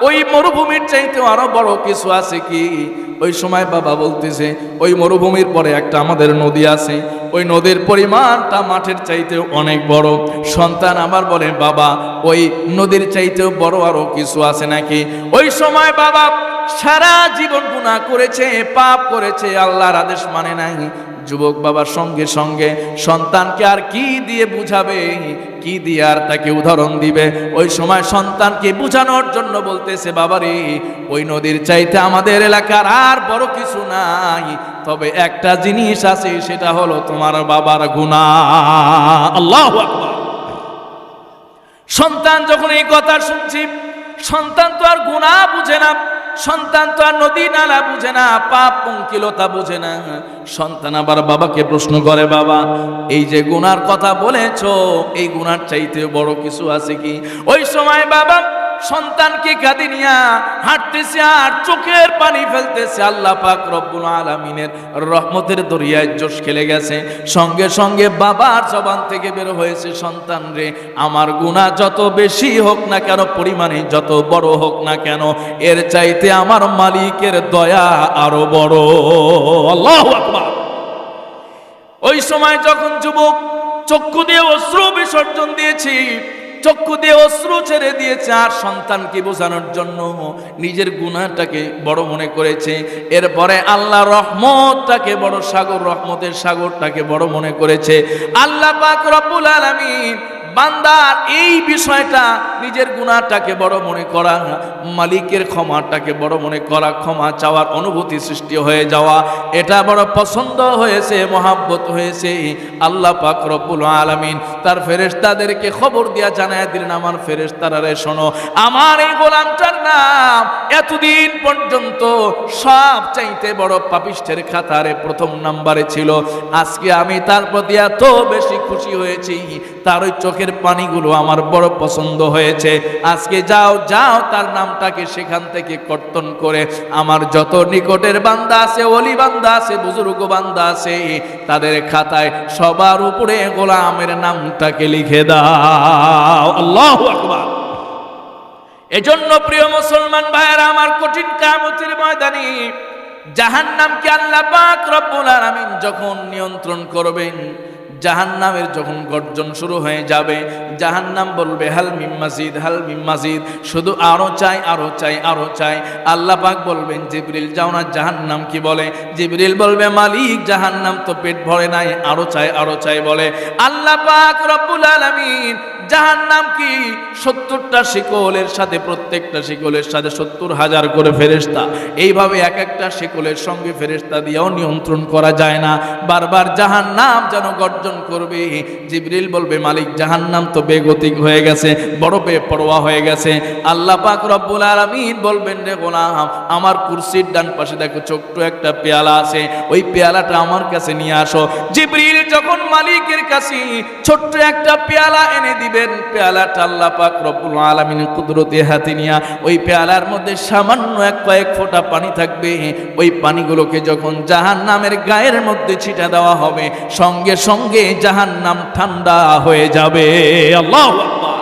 ওই মরুভূমির চাইতেও আরো বড় কিছু আছে কি? ওই সময় বাবা বলতেছে, ওই মরুভূমির পরে একটা আমাদের নদী আছে, ওই নদীর পরিমাণটা মাঠের চাইতেও অনেক বড়। সন্তান আবার বলে, বাবা, ওই নদীর চাইতেও বড় আরো কিছু আছে নাকি? ওই সময় বাবা সারা জীবন গুনাহ করেছে, পাপ করেছে, আল্লাহর আদেশ মানে নাই। যুবক বাবার সঙ্গে সঙ্গে সন্তানকে আর কি দিয়ে বুঝাবে, কি দিয়ে আর তাকে উদাহরণ দিবে? ওই সময় সন্তানকে বুঝানোর জন্য বলতেছে, বাবারে, ওই নদীর চাইতে আমাদের এলাকার আর বড় কিছু নাই, তবে একটা জিনিস আছে, সেটা হলো তোমার বাবার গুনাহ। আল্লাহু আকবার। সন্তান যখন এই কথা শুনছি, সন্তান তো আর গুনাহ বুঝে না, সন্তান তো আর নদী নালা বুঝে না, পাপ পঙ্কিলতা বুঝে না। সন্তান আবার বাবাকে প্রশ্ন করে, বাবা, এই যে গুনার কথা বলেছো, এই গুনার চাইতে বড় কিছু আছে কি? ওই সময় বাবা সন্তানকে কাঁধে নিয়ে হাঁটতেছে আর চোখের পানি ফেলতেছে। আল্লাহ পাক রব্বুল আলামিনের রহমতের দরিয়ায় জোশ খেলে গেছে। সঙ্গে সঙ্গে বাবার জবান থেকে বের হয়েছে, সন্তান রে, আমার গুনাহ যত বেশি হোক না কেন, পরিমাণে যত বড় হোক না কেন, এর চাইতে আমার মালিকের দয়া আরো বড়। আল্লাহু আকবার। ওই সময় যখন যুবক চক্ষু দিয়ে অশ্রু বিসর্জন দিয়েছি, চক্ষু দিয়ে অশ্রু ছেড়ে দিয়েছে, আর সন্তানকে বোঝানোর জন্য নিজের গুনাহটাকে বড় মনে করেছে। এরপরে আল্লাহ রহমতটাকে বড় সাগর, রহমতের সাগরটাকে বড় মনে করেছে। আল্লাহ পাক রব্বুল আলামিন বান্দার এই বিষয়টা, নিজের গুনাহটাকে বড় মনে করা, মালিকের ক্ষমাটাকে বড় মনে করা, ক্ষমা চাওয়ার অনুভূতি সৃষ্টি হয়ে যাওয়া, এটা বড় পছন্দ হয়েছে, মহাব্বত হয়েছে। আল্লাহ পাক রব্বুল আলামিন তার ফেরেশতাদেরকে খবর দিয়া জানায় দিলেন, আমার ফেরেশতারা রে শোনো, আমার এই গোলামটার নাম এতদিন পর্যন্ত সব চাইতে বড় পাপিষ্ঠের খাতারে প্রথম নাম্বারে ছিল। আজকে আমি তার প্রতি এত বেশি খুশি হয়েছি, তার ওই চোখের পানিগুলো আমার বড় পছন্দ হয়েছে। আজকে যাও যাও, তার নামটাকে সেখান থেকে কর্তন করে আমার যত নিকটের বান্দা আছে, ওলি বান্দা আছে, বুজুর্গ বান্দা আছে, তাদের খাতায় সবার উপরে গোলামের নামটাকে লিখে দাও। আল্লাহু আকবার। এজন্য প্রিয় মুসলমান ভাইয়েরা আমার, কঠিন কিয়ামতের ময়দানে জাহান্নামকে আল্লাহ পাক রব্বুল আলামিন যখন নিয়ন্ত্রণ করবেন, জাহান্নামের যখন গর্জন শুরু হয়ে যাবে, জাহান্নাম বলবে হাল মিন মাজিদ, হাল মিন মাজিদ, শুধু আরো চাই, আরো চাই, আরো চাই। আল্লাহ পাক বলবেন জিবরিল যাও না, জাহান্নাম কি বলে? জিবরিল বলবে মালিক জাহান্নাম তো পেট ভরে নাই, আরো চাই, আরো চাই বলে। আল্লাহ পাক রব্বুল আলামিন জাহান্নাম কি 70টা শিকলের সাথে, প্রত্যেকটা শিকলের সাথে 70,000 করে ফেরেশতা, এইভাবে এক একটা শিকলের সঙ্গে ফেরেশতা দিয়েও নিয়ন্ত্রণ করা যায় না। বারবার জাহান্নাম যেন গর্জন করবে। জিবরিল বলবে মালিক জাহান্নাম তো বেগতিক হয়ে গেছে, বড় বেপরোয়া হয়ে গেছে। আল্লাহ পাক রব্বুল আলামিন বলবেন রে গোলাম, আমার কুরসির ডান পাশে দেখো ছোট্ট একটা পেয়ালা আছে, ওই পেয়ালাটা আমার কাছে নিয়ে আসো। জিবরিল যখন মালিকের কাছে ছোট্ট একটা পেয়ালা এনে দিবে, পেয়ালাটা আল্লাহ পাক রব্বুল আলামিন কুদরতি হাতে নিয়া, ওই পেয়ালার মধ্যে সামান্য কয়েক ফোঁটা পানি থাকবে। ওই পানিগুলোকে যখন জাহান্নামের গায়ের মধ্যে ছিটা দেওয়া হবে, সঙ্গে সঙ্গে জাহান্নাম ঠান্ডা হয়ে যাবে। আল্লাহু আকবার।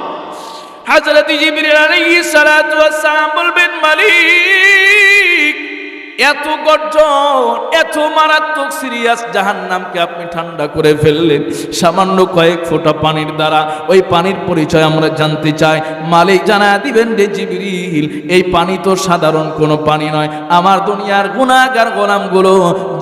হযরত জিবরিল আলাইহিস সালাতু ওয়াস সালাম বলবেন মালিক, এত গর্জন, এত মারাত্মক সিরিয়াস জাহান্নামকে আপনি ঠান্ডা করে ফেললেন সামান্য কয়েক ফোঁটা পানির দ্বারা। ওই পানির পরিচয় আমরা জানতে চাই। মালিক জানায় দিবেন রে জিবরিল, এই পানি তো সাধারণ কোনো পানি নয়। আমার দুনিয়ার গুনাহগার গোলামগুলো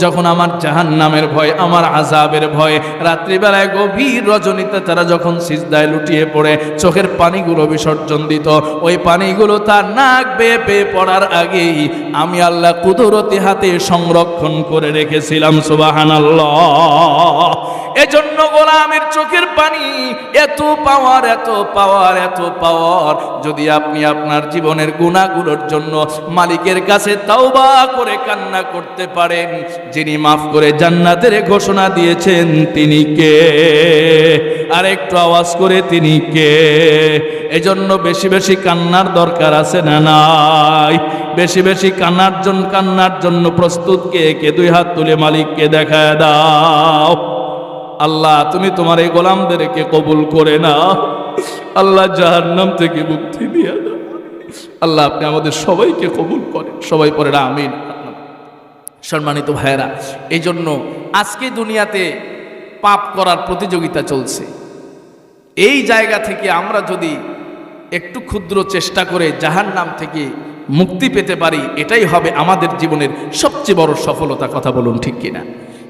যখন আমার জাহান্নামের ভয়, আমার আযাবের ভয়, রাত্রিবেলায় গভীর রজনীতে তারা যখন সিজদায় লুটিয়ে পড়ে চোখের পানিগুলো বিসর্জন দিত, ওই পানিগুলো তার নাক বেয়ে বেয়ে পড়ার আগেই আমি আল্লাহ কুদরতি হাতে সংরক্ষণ করে রেখেছিলাম। সুবহানাল্লাহ। এজন্য গোলামের চোখের পানি এত পাওয়ার, এত পাওয়ার, এত পাওয়ার। যদি আপনি আপনার জীবনের গুনাহগুলোর জন্য মালিকের কাছে তাওবা করে কান্না করতে পারেন, যিনি মাফ করে জান্নাতের ঘোষণা দিয়েছেন তিনি কে? আর একটু আওয়াজ করে তিনি কে? এজন্য বেশি বেশি কান্নার দরকার আছে না নাই? বেশি বেশি কান্নার জন্য প্রস্তুত কে? কে? দুই হাত তুলে মালিককে দেখায় দাও। আল্লাহ তুমি তোমার এই গোলামদেরকে কবুল করে নাও। আল্লাহ জাহান্নাম থেকে মুক্তি দিয়ে দাও। আল্লাহ আপনি আমাদের সবাইকে কবুল করেন। সবাই পড়ে আমিন। সম্মানিত ভাইয়েরা, এই জন্য আজকে দুনিয়াতে পাপ করার প্রতিযোগিতা চলছে। এই জায়গা থেকে আমরা যদি একটু ক্ষুদ্র চেষ্টা করে জাহান্নাম থেকে মুক্তি পেতে পারি, এটাই হবে আমাদের জীবনের সবচেয়ে বড় সফলতা। কথা বলুন ঠিক কিনা?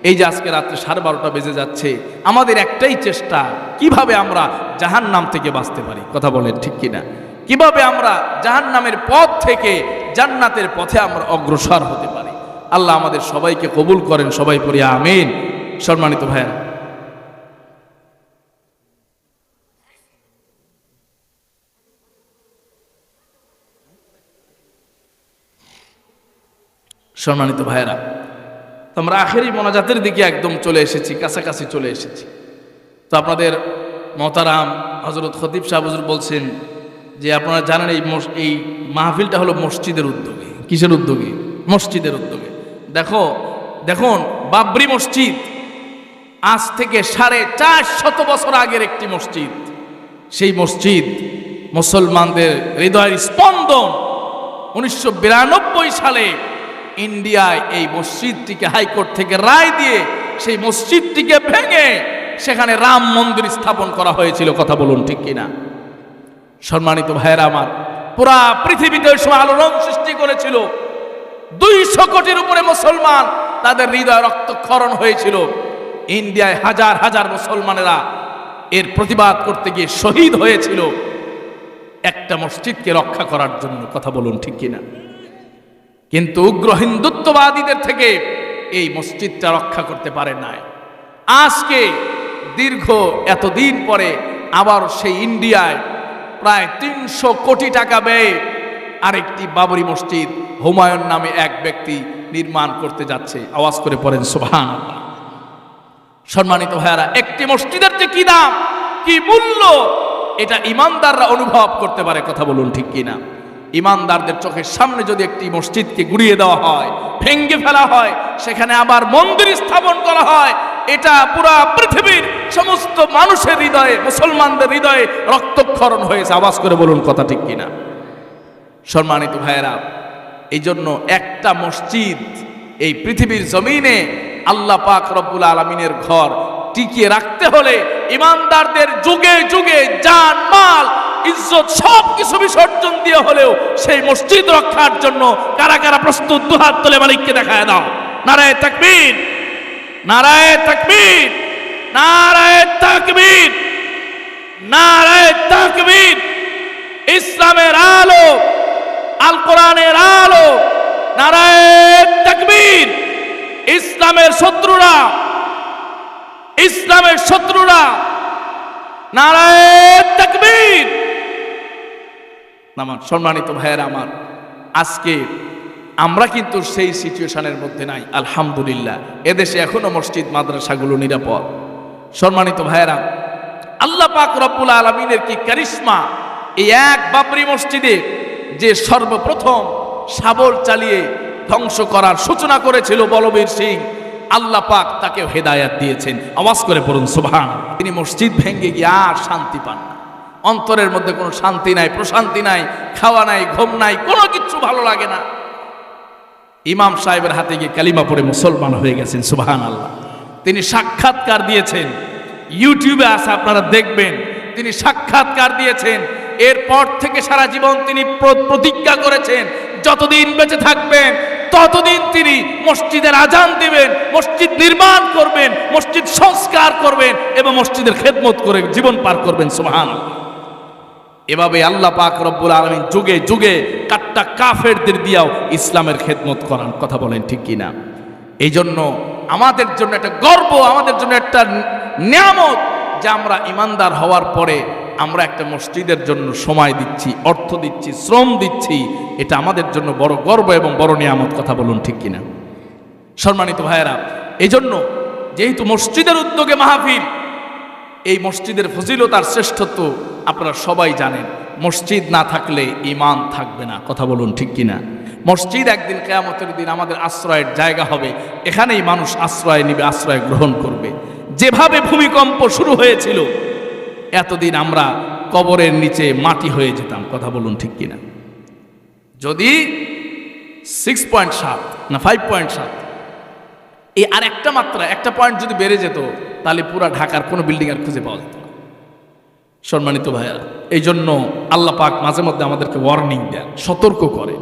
এই যে আজকে রাত্রে 12:30 বেজে যাচ্ছে, আমাদের একটাই চেষ্টা, কিভাবে আমরা জাহান্নাম থেকে বাঁচতে পারি। কথা বলেন ঠিক কিনা? কিভাবে আমরা জাহান্নামের পথ থেকে জান্নাতের পথে আমরা অগ্রসর হতে পারি। আল্লাহ আমাদের সবাইকে কবুল করেন। সবাই পড়ি আমিন। সম্মানিত ভাইয়েরা, সম্মানিত ভাইয়েরা, আমরা আখেরি মোনাজাতের দিকে একদম চলে এসেছি, কাছাকাছি চলে এসেছি। তো আপনাদের মহতারাম হযরত খতিব সাহেব হুজুর বলছেন যে আপনারা জানেন এই মাহফিলটা হলো মসজিদের উদ্যোগে। কিসের উদ্যোগে? মসজিদের উদ্যোগে। দেখুন বাবরি মসজিদ আজ থেকে 450 বছর আগের একটি মসজিদ। সেই মসজিদ মুসলমানদের হৃদয়ের স্পন্দন। 1992 সালে ইন্ডিয়ায় এই মসজিদটিকে হাইকোর্ট থেকে রায় দিয়ে সেই মসজিদটিকে ভেঙে সেখানে রাম মন্দির স্থাপন করা হয়েছিল। কথা বলুন ঠিক কিনা? সম্মানিত ভাইয়েরা আমার, পুরা পৃথিবীতে ওই সময় আলোড়ন সৃষ্টি করেছিল। 200 কোটির উপরে মুসলমান, তাদের হৃদয় রক্তক্ষরণ হয়েছিল। ইন্ডিয়ায় হাজার হাজার মুসলমানেরা এর প্রতিবাদ করতে গিয়ে শহীদ হয়েছিল একটা মসজিদকে রক্ষা করার জন্য। কথা বলুন ঠিক কিনা? কিন্তু উগ্র হিন্দুত্ববাদীদের থেকে এই মসজিদটা রক্ষা করতে পারে নাই। আজকে দীর্ঘ এতদিন পরে আবার সেই ইন্ডিয়ায় প্রায় 300 কোটি টাকা ব্যয়ে আরেকটি বাবরি মসজিদ হুমায়ুন নামে এক ব্যক্তি নির্মাণ করতে যাচ্ছে। আওয়াজ করে পড়েন সুবহানাল্লাহ। সম্মানিত ভাইয়ারা, একটি মসজিদের যে কি দাম, কি মূল্য, এটা ইমানদাররা অনুভব করতে পারে। কথা বলুন ঠিক কিনা? ইমানদারদের চোখের সামনে যদি একটি মসজিদকে গুড়িয়ে দেওয়া হয়, ভেঙ্গে ফেলা হয়, সেখানে আবার মন্দির স্থাপন করা হয়, এটা পুরা পৃথিবীর সমস্ত মানুষের হৃদয়ে, মুসলমানদের হৃদয়ে রক্তক্ষরণ হয়েছে। আওয়াজ করে বলুন কথা ঠিক কিনা? সম্মানিত ভাইয়েরা, এই জন্য একটা মসজিদ এই পৃথিবীর জমিনে আল্লাহ পাক রব্বুল আলামিনের ঘর টিকিয়ে রাখতে হলে ইমানদারদের যুগে যুগে জান মাল ইজ্জত সব কিছু বিসর্জন দিয়ে হলেও সেই মসজিদ রক্ষার জন্য কারা কারা প্রস্তুত? দুহাত তুলে মালিককে দেখায় দাও। নারায়ে তাকবীর, নারায়ে তাকবীর, নারায়ে তাকবীর, নারায়ে তাকবীর। ইসলামের আলো, আল কোরআনের আলো, নারায়ে তাকবীর। ইসলামের শত্রুরা, ইসলামের শত্রুরা, নারায়ে তাকবীর। আমার সম্মানিত ভাইয়েরা আমার, আজকে আমরা কিন্তু সেই সিচুয়েশনের মধ্যে নাই। আলহামদুলিল্লাহ, এদেশে এখনো মসজিদ মাদ্রাসাগুলো নিরাপদ। সম্মানিত ভাইয়েরা, আল্লাহ পাক রব্বুল আলামিনের কি কারিশমা! এই এক বাবরি মসজিদে যে সর্বপ্রথম শাবল চালিয়ে ধ্বংস করার সূচনা করেছিল বলবীর সিং, আল্লাহ পাক তাকে হেদায়েত দিয়েছেন। আওয়াজ করে পড়ুন সুবহানাল্লাহ। তিনি মসজিদ ভেঙে গিয়ে আর শান্তি পান না। অন্তরের মধ্যে কোনো শান্তি নাই, প্রশান্তি নাই, খাওয়া নাই, ঘুম নাই, কোনো কিছু ভালো লাগে না। ইমাম সাহেবের হাতে গিয়ে কালিমা পড়ে মুসলমান হয়ে গেছেন। সুবহানাল্লাহ। তিনি সাক্ষাৎকার দিয়েছেন, ইউটিউবে আছে, আপনারা দেখবেন। তিনি সাক্ষাৎকার দিয়েছেন। এরপর থেকে সারা জীবন তিনি প্রতিজ্ঞা করেছেন, যতদিন বেঁচে থাকবেন ততদিন তিনি মসজিদের আজান দিবেন, মসজিদ নির্মাণ করবেন, মসজিদ সংস্কার করবেন এবং মসজিদের খেদমত করে জীবন পার করবেন। সুবহানাল্লাহ। এভাবে আল্লাহ পাক রব্বুল আলামিন যুগে যুগে কাট্টা কাফেরদের দিয়াও ইসলামের খেদমত করান। কথা বলেন ঠিক কিনা? এই জন্য আমাদের জন্য একটা গর্ব, আমাদের জন্য একটা নিয়ামত যে আমরা ইমানদার হওয়ার পরে আমরা একটা মসজিদের জন্য সময় দিচ্ছি, অর্থ দিচ্ছি, শ্রম দিচ্ছি। এটা আমাদের জন্য বড় গর্ব এবং বড় নিয়ামত। কথা বলুন ঠিক কিনা? সম্মানিত ভাইয়েরা, এই জন্য যেহেতু মসজিদের উদ্যোগে মাহফিল, এই মসজিদের ফজিলত আর শ্রেষ্ঠত্ব আপনারা সবাই জানেন। মসজিদ না থাকলে ঈমান থাকবে না। কথা বলুন ঠিক কিনা? মসজিদ একদিন কিয়ামতের দিন আমাদের আশ্রয়ের জায়গা হবে। এখানেই মানুষ আশ্রয় নিবে, আশ্রয় গ্রহণ করবে। যেভাবে ভূমিকম্প শুরু হয়েছিল, এতদিন আমরা কবরের নিচে মাটি হয়ে যেতাম। কথা বলুন ঠিক কিনা? যদি 6.7 না 5.7 এই আর একটা মাত্রা, একটা পয়েন্ট যদি বেড়ে যেত, তাহলে পুরা ঢাকার কোনো বিল্ডিং আর খুঁজে পাওয়া যেত না। সম্মানিত ভাইয়েরা, এই জন্য আল্লাহ পাক মাঝে মধ্যে আমাদেরকে ওয়ার্নিং দেন, সতর্ক করেন।